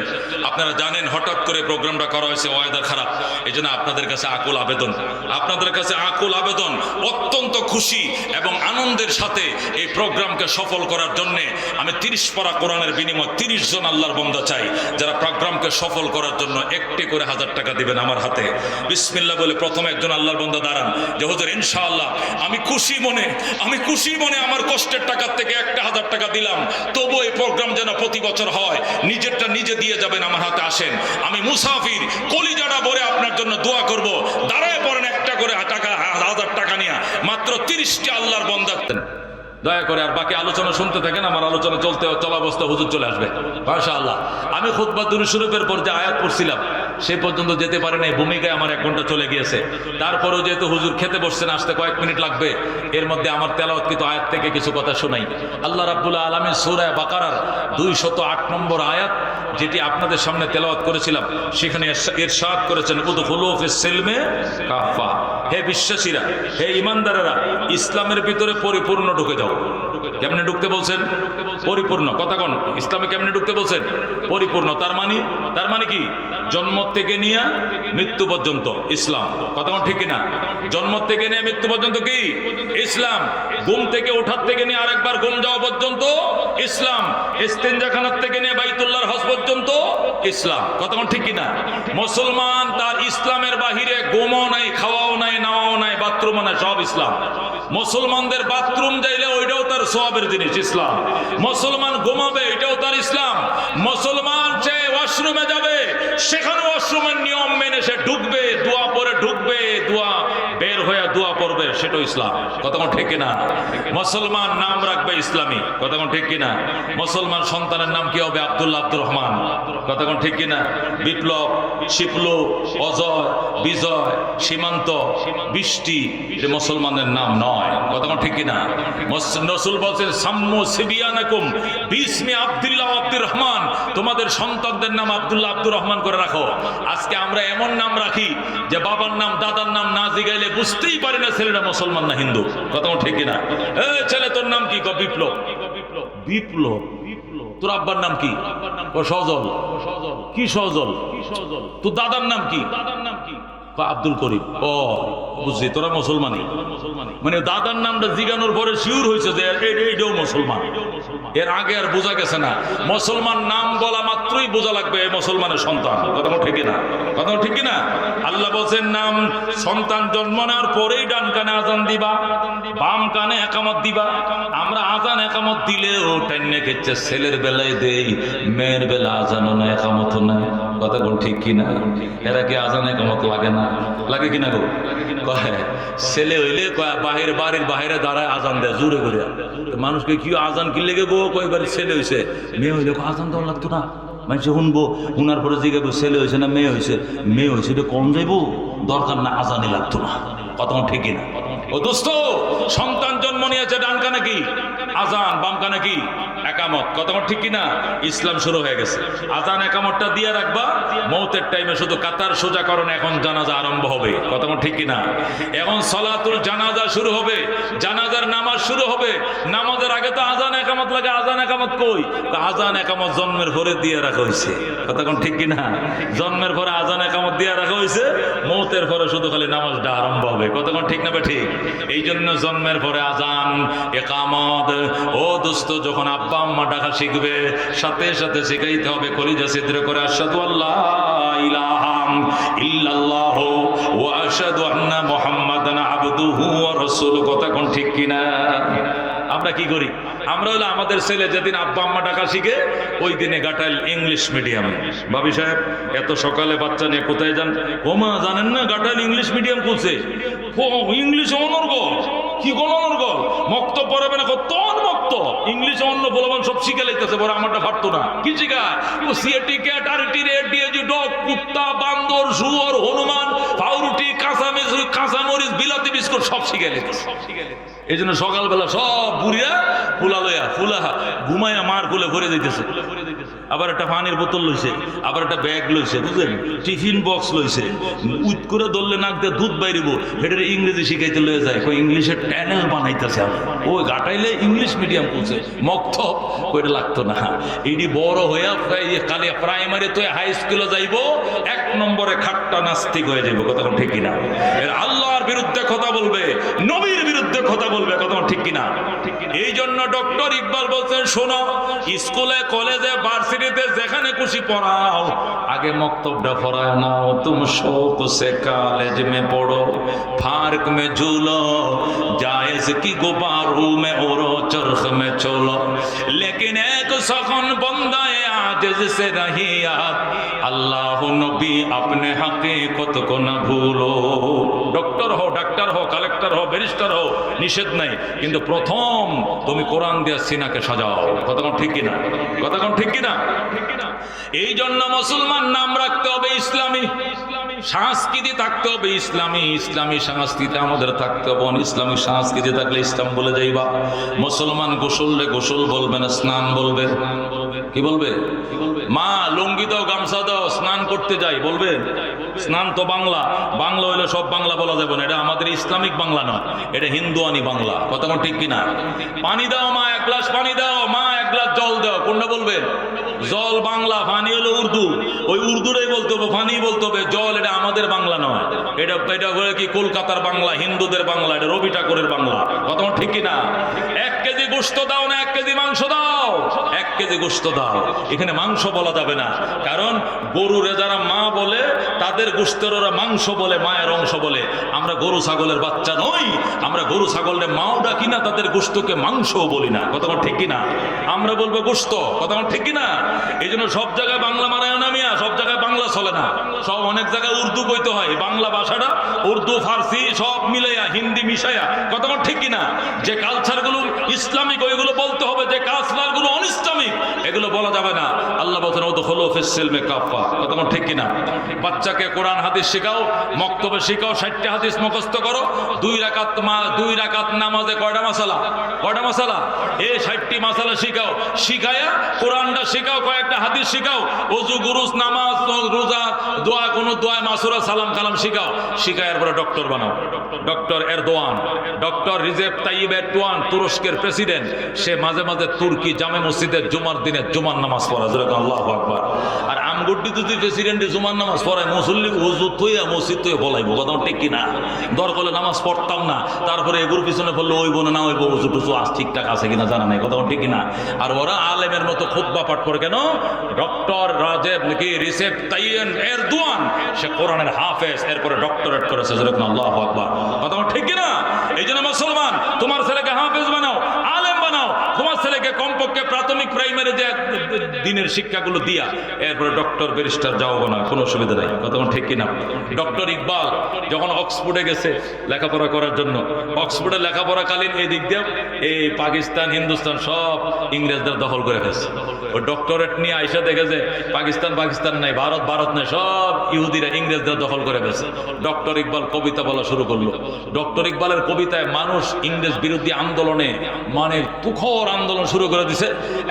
[SPEAKER 1] আপনারা জানেন হঠাৎ করে প্রোগ্রামটা করা হয়েছে, ওয়েদার খারাপ। এই জন্য আপনাদের কাছে আকুল আবেদন, আপনাদের কাছে আকুল আবেদন, অত্যন্ত খুশি এবং আনন্দের সাথে এই প্রোগ্রামকে সফল করার জন্য আমি 30 পারা কোরআনের বিনিময়ে 30 জন আল্লাহর বান্দা চাই যারা প্রোগ্রামকে সফল করার জন্য একটি করে 1000 টাকা দিবেন আমার হাতে। বিসমিল্লাহ বলে প্রথমে একজন আল্লাহর বান্দা দাঁড়ান যে হুজুর ইনশাআল্লাহ আমি খুশি মনে আমার কষ্টের টাকার থেকে 1000 টাকা দিলাম, তবু এই প্রোগ্রাম যেন প্রতি বছর হয়। নিজেরটা নিজে দিয়ে যাবেন, আমার হাতে আসেন। আমি মুসাফির, কলিজাটা ভরে আপনার জন্য দোয়া করব। দাঁড়ায় পড়েন একটা করে টাকা, 1000 টাকা নিয়ে মাত্র 30টি আল্লাহর বান্দা। দয়া করে আর বাকি আলোচনা শুনতে থাকেন। আমার আলোচনা চলা অবস্থা হুজুর চলে আসবে মাশাআল্লাহ। আমি খুতবা দুরূদ শরীফের পর যে আয়াত পড়ছিলাম সেই পর্যন্ত যেতে পারে নাই, ভূমিকায় আমার 1 ঘন্টা চলে গিয়েছে। তারপরেও যেহেতু হুজুর খেতে বসছেন, আসতে কয়েক মিনিট লাগবে, এর মধ্যে আমার তেলাওয়াতকৃত আয়াত থেকে কিছু কথা শোনাই। আল্লাহ রাব্বুল আলামিন সূরা বাকারার 208 নম্বর আয়াত, যেটি আপনাদের সামনে তেলাওয়াত করেছিলাম, সেখানে ইরশাদ করেছেন উদখুলু ফিস সিলমে কাফা। হে বিশ্বাসীরা, হে ঈমানদারেরা, ইসলামের ভিতরে পরিপূর্ণ ঢুকে যাও। কেমনে ঢুকতে বলছেন? পরিপূর্ণ। কথা কোন? ইসলামে কেমনে ঢুকতে বলছেন? পরিপূর্ণ। তার মানে কি? জন্ম থেকে নিয়ে মৃত্যু পর্যন্ত ইসলাম। কথা কোন ঠিক কিনা? জন্ম থেকে নিয়ে মৃত্যু পর্যন্ত কি ইসলাম। ঘুম থেকে ওঠার থেকে নিয়ে আরেকবার ঘুম যাওয়া পর্যন্ত ইসলাম। ইস্তেঞ্জাখানার থেকে নিয়ে বাইতুল্লাহর হজ পর্যন্ত ইসলাম। কথা কোন ঠিক কিনা? মুসলমান তার ইসলামের বাহিরে ঘুমও নাই, খাওয়াও নাই, নাওয়াও নাই, বাথরুমও নাই, সব ইসলাম। মুসলমানদের বাথরুম যাইলে ওইটাও তার সওয়াবের জিনিস, ইসলাম। মুসলমান ঘুমাবে, এটাও তার ইসলাম। মুসলমান যে ওয়াশরুমে যাবে, সেখানে ওয়াশরুমের নিয়ম মেনে সে ঢুকবে, দোয়া পরে ঢুকবে, দোয়া বের হয়ে দোয়া পড়বে, সেটাও ইসলাম। কথা কোন ঠিক কিনা? মুসলমান নাম রাখবে ইসলামী। কথা কোন ঠিক কিনা? মুসলমান সন্তানের নাম কি হবে? আব্দুল্লাহ, আব্দুর রহমান। কথা কোন ঠিক কিনা? বিপ্লব, শিপলু, অজয়, বিজয়, সীমান্ত, বৃষ্টি, এটা মুসলমানের নাম নয়। কথা কোন ঠিক কিনা? রাসূল বলেন সাম্মু সিবিয়ানাকুম বিসমি আব্দুল্লাহ আব্দুর রহমান, তোমাদের সন্তানদের নাম আব্দুল্লাহ, আব্দুর রহমান করে রাখো। আজকে আমরা এমন নাম রাখি যে বাবার নাম, দাদার নাম না জিগাইলে বুঝতেই পারি না ছেলেটা মুসলমান না হিন্দু। কথা কোন ঠিক কিনা? ছেলে তোর নাম কি? বিপ্লব। বিপ্লব। তোর আব্বার নাম কি? ও সজল। কি সজল? তোর দাদার নাম কি? আব্দুল করিম। ও বুঝছি, তোরা মুসলমানই। মানে দাদার নামটা জিগানোর পরে শিওর হয়েছে যে এইটাও মুসলমান। এর আগে আর বোঝা গেছে না। মুসলমান নাম বলা মাত্রই বোঝা লাগবে মুসলমানের সন্তান। কথা ঠিক না? কথা ঠিক না? আল্লাহ বলছেন নাম সন্তান জন্ম নেওয়ার পরেই ডান কানে আজান দিবা, বাম কানে একামত দিবা। আমরা আজান একামত দিলেও টাইনে খেচ্ছে, ছেলের বেলায় দেই, মেয়ের বেলা আজানও না একামতও না। কথা কোন ঠিক কিনা? এরা কি আজান একামত লাগে না? লাগে কিনা গো? কয় ছেলে হইলে কয় বাহির বাড়ির বাইরে দাঁড়ায় আজান দেয় জোরে করে। মানুষকে কি আজান কি লেগে গো, কয় বাড়ির ছেলে হয়েছে, মেয়ে হইলে আজান দেওয়া লাগতো না। মানুষে শুনবো, শোনার পরে জিজ্ঞাসা ছেলে হয়েছে না মেয়ে হয়েছে, মেয়ে হয়েছে এটা কম যাইবো, দরকার না আজানই লাগতো না। কথা ঠিকই না? ও দোস্ত, সন্তান জন্ম নিয়েছে ডান কানে কি আজান, বাম কানে কি একামত। কথা ঠিক কিনা? ইসলাম শুরু হয়ে গেছে। আজান একামতটা দিয়ে রাখবা, মৌতের টাইমে শুধু কাতার সোজা করণ, এখন জানাজা আরম্ভ হবে। কথা ঠিক কিনা? এখন সলাতুল জানাজা শুরু হবে, জানাজার নামাজ শুরু হবে। নামাজের আগে তো আজান একামত লাগে, আজান একামত কই? আজান একামত জন্মের পরে দিয়ে রাখা হয়েছে। কথা ঠিক কিনা? জন্মের পরে আজান একামত দিয়ে রাখা হয়েছে, মৌতের পরে শুধু খালি নামাজটা আরম্ভ হবে। কথা ঠিক না? ঠিক। এই জন্য জন্মের পরে আজান একামত। ও দোস্ত, যখন আব্বা আম্মা ডাকা শিখবে, সাথে সাথে শিখাইতে হবে কলিজা ছিদ্র করে আশহাদু আল্লা ইলাহা ইল্লাল্লাহ ওয়া আশহাদু আন্না মুহাম্মাদান আবদুহু ওয়া রাসূলুহু। কথা কোন ঠিক কিনা? আমরা কি করি? আমরা হলো আমাদের ছেলে যেদিন আব্বা আম্মা ডাকা শিখে, ওই দিনে গাটাইল ইংলিশ মিডিয়ামে। ভাবি সাহেব, এত সকালে বাচ্চা নিয়ে কোথায় যান? ওমা জানেন না গাটাইল ইংলিশ মিডিয়াম খুলছে। ও ইংলিশ অনর্গল, কি কোন অনর্গল? মক্তব পড়াবে না, কত মক্তব ইংলিশ অন্য বলবান সব শিখে লাইতেছে। বড় আমারটা পারতো না। কি শিখায়? ও C A T cat, R T rat, D A G dog, কুত্তা, বান্দর, শুয়োর, হনুমান, পাউরুটি, কাঁচামরিচ, বিলাতি বিস্কুট সব শিখে লাইতেছে। এই জন্য সকালবেলা সব বুড়িয়া ফুলা লইয়া ফুলা ঘুমাইয়া মার কোলে ভরে যাইতেছে। আবার একটা পানির বোতল লইছে, আবার একটা ব্যাগ লইছে, বুঝলেন, টিফিন বক্স লইছে। উইট করে ধরলে নাক দিয়ে দুধ বাইরিব, হেঁটে ইংরেজি শিখাইতে লয়ে যায়। কই ইংলিশের ট্যানেল বানাইতেছে। ওই গাটাইলে ইংলিশ মিডিয়াম করছে, মক্তব কইটা লাগতো না। এটি বড় হইয়া কালি প্রাইমারি তো হাই স্কুলে যাইব, 1 নম্বরে খাট্টা নাস্তিক হয়ে যাইব। কথা ঠিক কিনা? এর আল্লাহর বিরুদ্ধে কথা বলবে, নবীর বিরুদ্ধে কথা বলবে। কথা ঠিক কিনা? এই জন্য ডক্টর ইকবাল বলছেন, শোনো, স্কুলে কলেজে ভার্সিটিতে যেখানে খুশি পড়াও, আগে মক্তবটা পড়ায় নাও। তুম শৌক সে কলেজ মে পড়ো, ফার্ক মে ঝুলো, জায়েজ কি গুবারু মে ওরো, চরখ মে চলো, লেকিন এক সখন বন্দায়ে আজিজ সে রহিয়াত, আল্লাহ নবী আপনে হাকিকত কো না ভুলো। ডক্টর হও, ডাক্তার হও, কালেক্টর হও, ব্যারিস্টার হও, নিষেধ নাই, কিন্তু প্রথম তুমি কোরআন দিয়ে সিনাকে সাজাও। কথা ঠিক কিনা? কথা ঠিক কিনা? এই জন্য মুসলমান নাম রাখতে হবে ইসলামী, সংস্কৃতি থাকতে হবে ইসলামী, ইসলামী সংস্কৃতি আমাদের থাকতে হবে। ইসলামী সংস্কৃতি থাকলে ইসলাম বলে যাইবা। মুসলমান গোসললে গোসল বলবে না, স্নান বলবে। কি বলবে? মা লুঙ্গি দাও, গামছা দাও, স্নান করতে যাই বলবে। স্নান তো বাংলা, বাংলা হইলে সব বাংলা বলা যাবে না, এটা আমাদের ইসলামিক বাংলা নয়, এটা হিন্দুয়ানি বাংলা। কথা ঠিক কিনা? পানি দাও মা, 1 গ্লাস পানি দাও মা, 1 গ্লাস জল দাও, কোনটা বলবেন? জল বাংলা, পানি হলো উর্দু, ওই উর্দুটাই বলতে হবে, পানি বলতে হবে। জল এটা আমাদের বাংলা নয়, এটা কি কলকাতার বাংলা, হিন্দুদের বাংলা, এটা রবি ঠাকুরের বাংলা। কথা ঠিক কিনা? 1 কেজি গোশত দাও না 1 কেজি মাংস দাও, 1 কেজি গোশত দাও। এখানে মাংস বলা যাবে না, কারণ গরুরে যারা মা বলে তাদের গোশতের ওরা মাংস বলে, মায়ের অংশ বলে। আমরা গরু ছাগলের বাচ্চা নই, আমরা গরু ছাগলের মাও ডাকি না, তাদের গোশতকে মাংসও বলি না। কথা ঠিক কিনা? আমরা বলবো গোশত। কথা ঠিক কিনা? এই জন্য সব জায়গায় বাংলা মারায় না মিয়া, সব জায়গায় বাংলা চলে না, সব অনেক জায়গায় উর্দু কইতে হয়। বাংলা ভাষাটা উর্দু, ফার্সি সব মিলাইয়া, হিন্দি মিশাইয়া। কথা ঠিক কিনা? যে কালচারগুলো ইসলামিক ওইগুলো বলতে হবে, যে কালচারগুলো অনিসলামিক এগুলো বলা যাবে না। আল্লাহ বলছেন উদখুলু ফিস সিলমি কাফা। কথা ঠিক কিনা? বাচ্চাকে কোরআন হাদিস শেখাও, মক্তবে শেখাও, 60টা হাদিস মুখস্থ করো। 2 রাকাত নামাজে কয়টা মাসালা? কয়টা মাসালা? এই 60টি মাসালা শিখাও, শিখায়া কোরআনটা শেখাও, কয়েকটা হাদিস শিখাও, ওযু, গুরুস, নামাজ, রোজা, দোয়া, কোন দোয়া, মাসুরা, সালাম কালাম শিখাও। শিখায়ার পরে ডক্টর বানাও। Doctor Erdogan, doctor Recep Tayyip Erdogan, তুরস্কের প্রেসিডেন্ট, সে মাঝে মাঝে তুর্কি জামে মসজিদে জুমার দিনে জুমার নামাজ পড়া। আল্লাহু আকবার। আর আমগুড্ডি যদি প্রেসিডেন্টে জুমার নামাজ পড়ায়, মুসল্লি ওযু তৈয়া মসজিদ তৈয়া বলাইবো। কথা ঠিক কিনা? দরকারে নামাজ পড়তাম না, তারপরে এগুর পিছনে বললে ওইব না ওইব, ওযু টুজু আজ ঠিকঠাক আছে কিনা জানা নাই। কথা ঠিক কিনা? আর ওরা আলেমের মতো খুতবা পাঠ করে কেন? ডক্টর রিসেপ তাইয়িব এরদোয়ান, সে কোরআনের হাফেজ, এরপরে ডক্টরেট করেছে। আল্লাহু আকবার। কথা ঠিক কিনা? এই জন্য মুসলমান, তোমার ছেলেকে হাফেজ বানাও, আলেম বানাও। তোমার ছেলেকে কমপক্ষে প্রাথমিক প্রাইমারি যে দিনের শিক্ষাগুলো দিয়া এরপরে ডক্টর ব্যারিস্টার যাওয়াবো না, কোনো অসুবিধা নাই। কথা ঠিক কিনা? ডক্টর ইকবাল যখন অক্সফোর্ডে গেছে লেখাপড়া করার জন্য, অক্সফোর্ডে লেখাপড়াকালীন এই দিক দিয়ে এই পাকিস্তান হিন্দুস্তান সব ইংরেজদের দখল করে ফেলছে। ও ডক্টরেট নিয়ে আইসা দেখে যে পাকিস্তান নাই, ভারত নাই, সব ইহুদিরা ইংরেজদের দখল করে ফেলছে। ডক্টর ইকবাল কবিতা বলা শুরু করলো। ডক্টর ইকবালের কবিতায় মানুষ ইংরেজ বিরোধী আন্দোলনে মানে তুখর আন্দোলন শুরু করে দিছে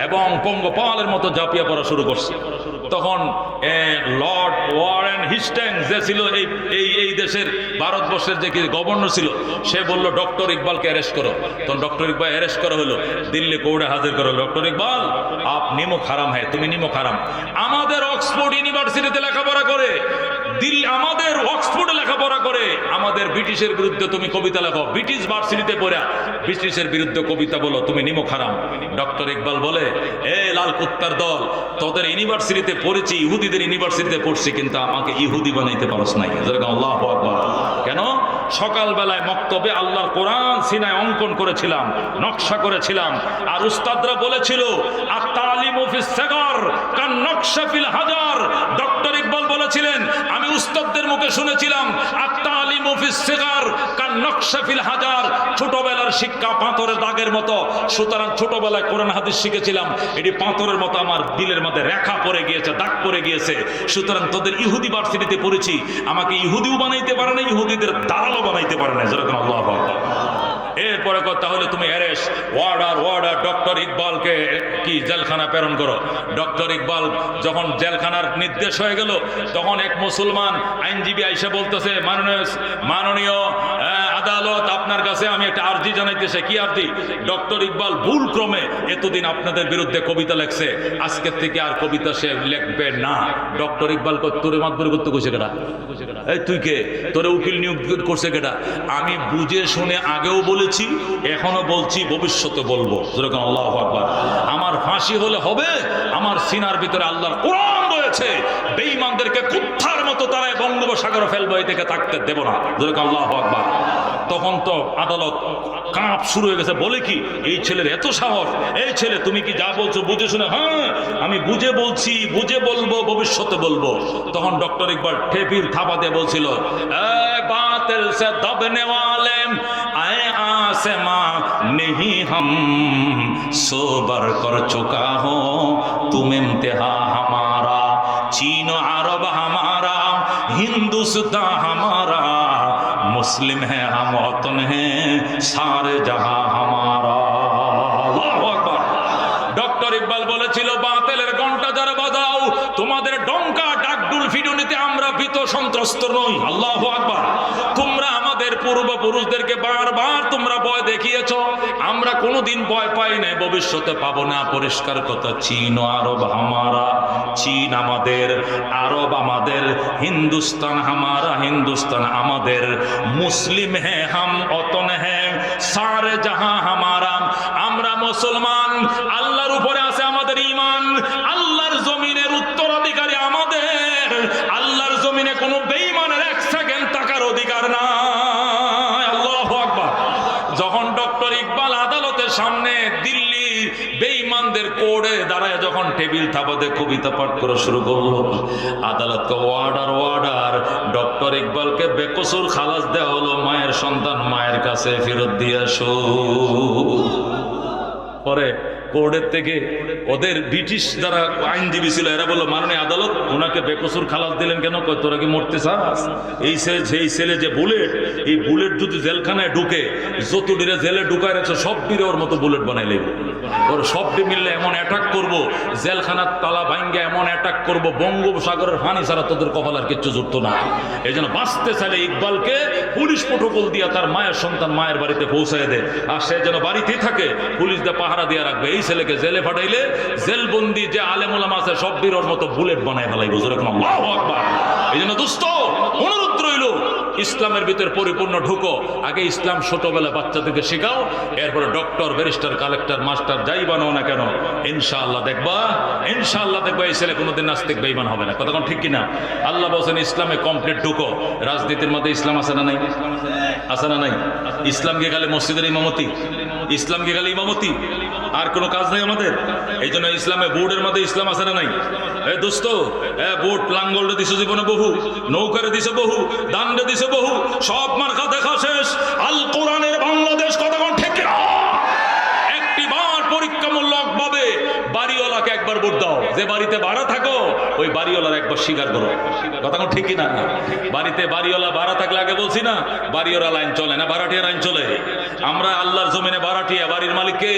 [SPEAKER 1] এবং পঙ্গপালের মতো ঝাঁপিয়ে পড়া শুরু করছে। তখন লর্ড ওয়ারেন হেস্টিংস যে ছিল এই দেশের ভারতবর্ষের যে গভর্নর ছিল, সে বলল ডক্টর ইকবালকে অ্যারেস্ট করো। তখন ডক্টর ইকবাল অ্যারেস্ট করা হলো, দিল্লি কোর্টে হাজির করা হলো। ডক্টর ইকবাল আপ নিমক হারাম হ্যাঁ, তুমি নিমক হারাম। আমাদের অক্সফোর্ড ইউনিভার্সিটিতে লেখাপড়া করে, আমাদের অক্সফোর্ডে লেখাপড়া করে আমাদের ব্রিটিশের বিরুদ্ধে তুমি কবিতা লেখো, ব্রিটিশ ভার্সিটিতে পড়া ব্রিটিশের বিরুদ্ধে কবিতা বলো, তুমি নিমক হারাম। ডক্টর ইকবাল বলে, এ লাল কুত্তার দল, তোদের ইউনিভার্সিটিতে পড়েছি, ইহুদিদের ইউনিভার্সিটিতে পড়ছি, কিন্তু আমাকে ইহুদি বানাইতে পারস নাই। আল্লাহু আকবার। কেন? সকালবেলায় মক্তবে আল্লাহর কোরআন সিনায় অঙ্কন করেছিলাম, নকশা করেছিলাম, আর উস্তাদরা বলেছিল আত-তালিমু ফিস সিগার কান নকশা ফিল হাজার। ডক্টর ইকবাল বলেছিলেন, আমি উস্তাদদের মুখে শুনেছিলাম আত-তালিমু ফিস সিগার কান নকশা ফিল হাজার, ছোটবেলার শিক্ষা পাথরের দাগের মতো। সুতরাং ছোটবেলায় কোরআন হাদিস শিখেছিলাম, এটি পাথরের মতো আমার দিলের মধ্যে রেখা পড়ে গিয়েছে, দাগ পড়ে গিয়েছে। সুতরাং তোদের ইহুদি ভার্সিটিতে পড়েছি, আমাকে ইহুদিও বানাইতে পারে না, ইহুদিদের দালালও বানাইতে পারে না। যেরকম আল্লাহু আকবার। এরপরে তাহলে তুমি অ্যারেস্ট ওয়ার্ডার ডক্টর ইকবালকে কি জেলখানা প্রেরণ করো। ডক্টর ইকবাল যখন জেলখানার নির্দেশ হয়ে গেল, তখন এক মুসলমান আইনজীবী আইসা বলতেছে, মাননীয় আদালত, আপনার কাছে আমি একটা আর্জি জানাইতেছি। কি আর্জি? ডক্টর ইকবাল ভুল ক্রমে এতদিন আপনাদের বিরুদ্ধে কবিতা লেখছে, আজকের থেকে আর কবিতা সে লিখবে না। ডক্টর ইকবাল তোরে মাতবরি করতে কইছে কেটা? এই তুই কে? তোরে উকিল নিয়োগ করছে কেটা? আমি বুঝে শুনে আগেও বলেছি, এখনো বলছি, ভবিষ্যতে বলবো। যেরকম আল্লাহু আকবার। আমার ফাঁসি হলে হবে, আমার সিনার ভিতরে আল্লাহর কোরআন রয়েছে, বেঈমানদেরকে কুত্তার মতো তারা বঙ্গোপসাগরে ফেলবো, এই থেকে থাকতে দেব না। যেরকম আল্লাহু আকবার। তখন তো আদালত কাঁপ শুরু হয়ে গেছে। বলে কি, এই ছেলের এত সাহস, এই ছেলে তুমি কি যা বলছো বুঝে শুনে? হ্যাঁ, আমি বুঝে বলছি, বুঝে বলবো, ভবিষ্যতে বলবো। তখন ডক্টর ইকবাল ঠেপির থাপা দিয়ে বলছিল, বাতিল সে দবনে ওয়ালে আয়ে आसमा नहीं हम सोबर कर चुका हो तुम इम्तिहा हमारा चीन अरब हमारा हिंदुस्तान हमारा मुस्लिम है हम वतन है सारे जहां हमारा। अल्लाहु আকবার। ডক্টর ইকবাল বলেছিল, বাতিলের ঘন্টা যারা বাজাও, তোমাদের ডঙ্কা ডাকডুল ফিডুনিতে আমরা ভীত সন্ত্রস্ত নই। আল্লাহু আকবার। তোমরা আমাদের পূর্বপুরুষদেরকে বারবার তোমরা ভয় দেখিয়েছো, আমরা কোনোদিন ভয় পাই নাই, ভবিষ্যতে পাবো না। পরিষ্কার কথা, চীন আরব হামারা, চীন আমাদের, আরব আমাদের, হিন্দুস্তান হামারা, হিন্দুস্তান আমাদের, মুসলিম হ্যাঁ হাম ওতন হ্যাঁ সারে জাহাঁ হামারা। আমরা মুসলমান, আল্লাহর উপরে আছে আমাদের ঈমান, আল্লাহর জমিনের উত্তরাধিকারী আমাদের, আল্লাহর জমিনে কোনো বেঈমানের এক সেকেন্ড থাকার অধিকার না। আল্লাহু আকবার। যখন ডক্টর ইকবাল আদালতের সামনে দিল্লি বেঈমানদের কোর্টে দাঁড়ায় যখন টেবিল থাপাতে কবিতা পাঠ করা শুরু করলো, আদালতকে ওয়ার্ডার ডক্টর ইকবালকে বেকসুর খালাস দেওয়া হলো। মায়ের সন্তান মায়ের কাছে ফেরত দিয়ে আসো। পরে কোর্টের থেকে ওদের ব্রিটিশ যারা আইনজীবী ছিল, এরা বললো, মাননীয় আদালত, ওনাকে বেকসুর খালাস দিলেন কেন? তোরা কি মরতে চাস? এই ছেলে যে বুলেট, এই বুলেট যদি জেলখানায় ঢুকে, যতটিরে জেলে ঢুকায় রাখছে সবটিরে ওর মতো বুলেট বানাই লেগে, ওর সবটি মিললে এমন অ্যাটাক করবো, জেলখানার তালা ভাঙ্গে এমন অ্যাটাক করবো, বঙ্গোপসাগরের পানি ছাড়া তোদের কপাল আর কিচ্ছু জুটতো না। এই জন্য বাঁচতে চাইলে ইকবালকে পুলিশ প্রোটোকল দিয়া তার মায়ের সন্তান মায়ের বাড়িতে পৌঁছায় দেয়, আর সে যেন বাড়িতেই থাকে, পুলিশ দিয়ে পাহারা দিয়ে রাখবে। এই ছেলেকে জেলে পাঠাইলে জেলবন্দি যে আলেম ওলামা আছে সব বীরের মতো বুলেট বানায় ফেলাইবো। আল্লাহু আকবার। এই জন্য দোস্ত, অনুরোধ রইল, ইসলামের ভিতরে পরিপূর্ণ ঢুকো। আগে ইসলাম ছোটবেলা বাচ্চাদেরকে শেখাও, এরপরে ডক্টর, ব্যারিস্টার, কালেক্টর, মাস্টার যাই বানাও না কেন, ইনশাআল্লাহ দেখবা এই ছেলে কোনোদিন নাস্তিক বেঈমান হবে না। কথা কোন ঠিক কিনা? আল্লাহ বলছেন ইসলামে কমপ্লিট ঢুকো। রাজনীতির মধ্যে ইসলাম আছে না নাই? আছে না নাই? ইসলামকে খালি মসজিদের ইমামতি, ইসলামকে খালি ইমামতি, আর কোনো কাজ নেই আমাদের। এই জন্য ইসলামে বোর্ডের মধ্যে ইসলাম আছে না নাই? এ দোস্ত, বোর্ড লাঙ্গলটা দিছে জীবনে বহু, নৌকারে দিছে বহু, দান্ডে দিছে বহু, সব মার্কা দেখা শেষ। আল কোরআনের বাংলাদেশ কতক্ষণ ঠিক না? একটিবার পরীক্ষামূলক ভাবে বাড়িওয়ালাকে একবার ভোট দাও, যে বাড়িতে ভাড়া থাকো ওই বাড়িওয়ালার একবার স্বীকার করো। কতক্ষণ ঠিক না? বাড়িতে বাড়িওয়ালা ভাড়া থাকলে, আগে বলছি না, বাড়িওয়ালা লাইন চলে না, ভাড়াটিয়া লাইন চলে। আমরা আল্লাহর জমিনে ভাড়াটিয়া, বাড়ির মালিক কে?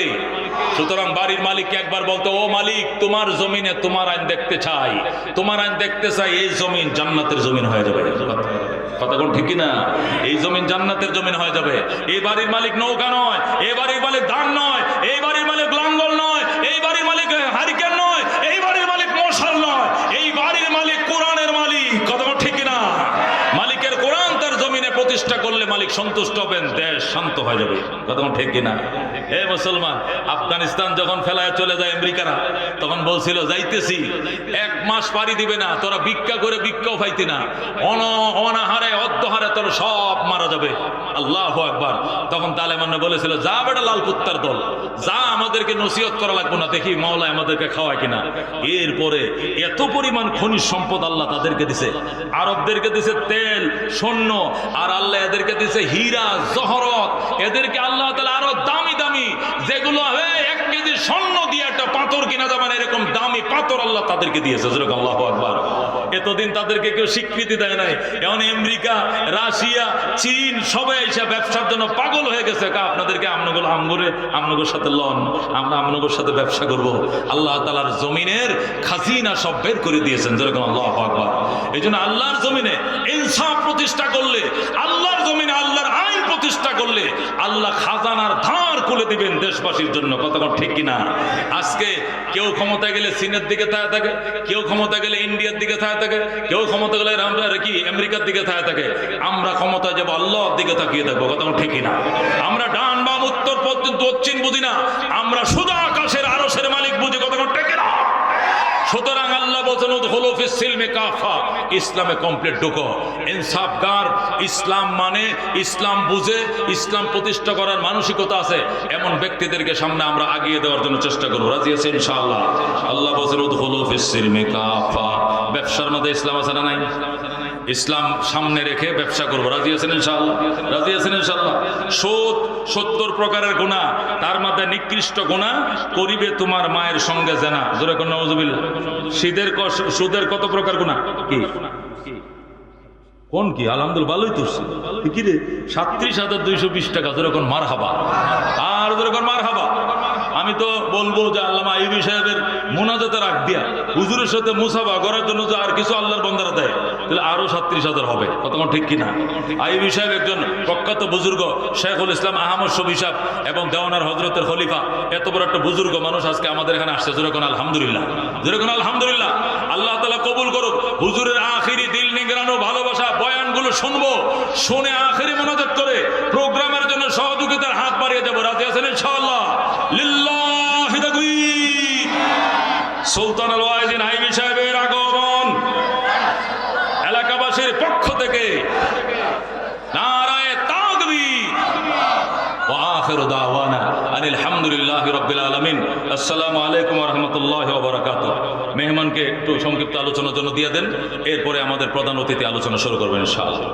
[SPEAKER 1] সুতরাং বাড়ির মালিককে একবার বলতো, ও মালিক, তোমার জমিনে তোমার আইন দেখতে চাই, তোমার আইন দেখতে চাই, এই জমিন জান্নাতের জমিন হয়ে যাবে। কতক্ষণ ঠিক না? এই জমিন জান্নাতের জমিন হয়ে যাবে। এই বাড়ির মালিক নৌকা নয়, এই বাড়ির মালিক ধান নয়, এই বাড়ির মালিক লাঙ্গল নয়, এই বাড়ির মালিক হারিকেন নয়, এই বাড়ির মালিক মশাল নয়, এই বাড়ির মালিক কোরআনের মালিক। কতক্ষণ ঠিক না? মালিকের কোরআন তার জমিনে প্রতিষ্ঠা করলে মালিক সন্তুষ্ট হবেন, দেশ শান্ত হয়ে যাবে। কতক্ষণ ঠিক কিনা? হে মুসলমান, আফগানিস্তান যখন ফেলায় চলে যায় আমেরিকারা, তখন বলছিল যাইতেছি, 1 মাস পাড়ি দিবে না, তোরা ভিক্ষা করে ভিক্ষাও পাইতি না, অনাহারে অদ্যহারে তোরা সব মারা যাবে। আল্লাহু আকবার। তখন তালেবানরা বলেছিল, যা বেটা লাল কুত্তার দল, যা, আমাদেরকে নসিহত করা লাগবে না, দেখি মাওলা আমাদেরকে খাওয়ায় কিনা। এরপরে এত পরিমাণ খনিজ সম্পদ আল্লাহ তাদেরকে দিছে, আরবদেরকে দিছে তেল, স্বর্ণ, আর আল্লাহ এদেরকে দিছে হীরা জহরত। এদেরকে আল্লাহ তাআলা আরো দামি দামি, যেগুলো 1 কেজি স্বর্ণ দিয়ে একটা পাথর কিনা যাবে না, এরকম দামি পাথর আল্লাহ তাদেরকে দিয়েছে। আল্লাহু আকবার। এতদিন তাদেরকে কেউ স্বীকৃতি দেয় নাই, এখন আমেরিকা, রাশিয়া, চীন সবাই এসে ব্যবসার জন্য পাগল হয়ে গেছে। আপনাদেরকে আমনগর সাথে লন, আমরা আমনগর সাথে ব্যবসা করব। আল্লাহ তাআলার জমিনের খাজিনা সব বের করে দিয়েছেন। যেরকম আল্লাহু আকবার। এই জন্য আল্লাহর জমিনে ইনসাফ প্রতিষ্ঠা করলে, আল্লাহর জমিনে আল্লাহর আইন প্রতিষ্ঠা করলে আল্লাহ খাজানার ধার খুলে দিবেন দেশবাসীর জন্য। কতক্ষণ ঠিক কিনা? আজকে কেউ ক্ষমতা গেলে চীনের দিকে তাকায় থাকে, কেউ ক্ষমতা গেলে ইন্ডিয়ার দিকে তাকায় থাকে, কেউ ক্ষমতা গেলে আমরা কি আমেরিকার দিকে তাকায় থাকে। আমরা ক্ষমতায় যাবো, আল্লাহর দিকে তাকিয়ে থাকবো। কতক্ষণ ঠিক কিনা? আমরা ডান বাম উত্তর দক্ষিণ বুঝি না, আমরা শুধু আকাশের আরশের মালিক বুঝি। কতক্ষণ ঠিক কিনা? সুতরাং আল্লাহ বলছেন, উদখুলু ফিস সিলমি কাফা, ইসলামে কমপ্লিট ঢুকো। ইনসাফগার, ইসলাম মানে, ইসলাম বুঝে, ইসলাম প্রতিষ্ঠা করার মানসিকতা আছে এমন ব্যক্তিদেরকে সামনে আমরা আগিয়ে দেওয়ার জন্য চেষ্টা করব। রাজি আছেন ইনশাআল্লাহ? আল্লাহ বলছেন, উদখুলু ফিস সিলমি কাফা। ব্যবসার মধ্যে ইসলাম আছে না নাই? ইসলাম সামনে রেখে ব্যবসা করবো। রাজি আছেন ইনশাআল্লাহ? রাজি আছেন ইনশাআল্লাহ? সুদ 70 প্রকারের গুনাহ, তার মধ্যে নিকৃষ্ট গুনাহ, করিবে তোমার মায়ের সঙ্গে জেনা। জোরে কোন নাউজুবিল্লাহ। সুদের কত প্রকার গুনাহ? কি কোন কি? আলহামদুলিল্লাহ, ভালোই তো কি রে, 37,220 টাকা। জোরে কোন মারহাবা, আর জোরে কোন মারহাবা। আমি তো বলবো যে আল্লামা আইয়ুবী সাহেবের মুনাজাতে রাখ দিয়া হুজুরের সাথে মুসাফা করার জন্য যে আর কিছু আল্লাহর বান্দারা দেয়, তাহলে আরো 37,000 হবে। কতক্ষণ ঠিক কিনা? আইয়ুবী সাহেব একজন প্রখ্যাত বুজুর্গ, শেখুল ইসলাম আহমদ শফী সাহেব এবং দেওয়ানার হযরতের খলিফা, এত বড় একটা বুজুর্গ মানুষ আজকে আমাদের এখানে আসছে। জোরে কোন আলহামদুলিল্লাহ, জোরে কোন আলহামদুলিল্লাহ। আল্লাহ তাআলা কবুল করুক। হুজুরের আখিরি দিল নিগরানো ভালোবাসা বয়ানগুলো শুনবো, শুনে আখিরি মুনাজাত করে প্রোগ্রামের জন্য সহযোগিতার হাত বাড়িয়ে দেবো। রাজি আছেন ইনশাআল্লাহ? লিল্লাহি তাকবীর। সুলতান আল ওয়াইজিন আইয়ুবী সাহেবের আগমন এলাকাবাসীর পক্ষ থেকে নারায়ে তাকবীর। ওয়া আখিরু দাওয়ানা আনিল হামদুলিল্লাহি রাব্বিল আলামিন। আসসালামু আলাইকুম ওয়া রাহমাতুল্লাহি ওয়া বারাকাতুহু। মেহমানকে একটু সংক্ষিপ্ত আলোচনার জন্য দিয়ে দেন, এরপরে আমাদের প্রধান অতিথি আলোচনা শুরু করবেন ইনশাআল্লাহ।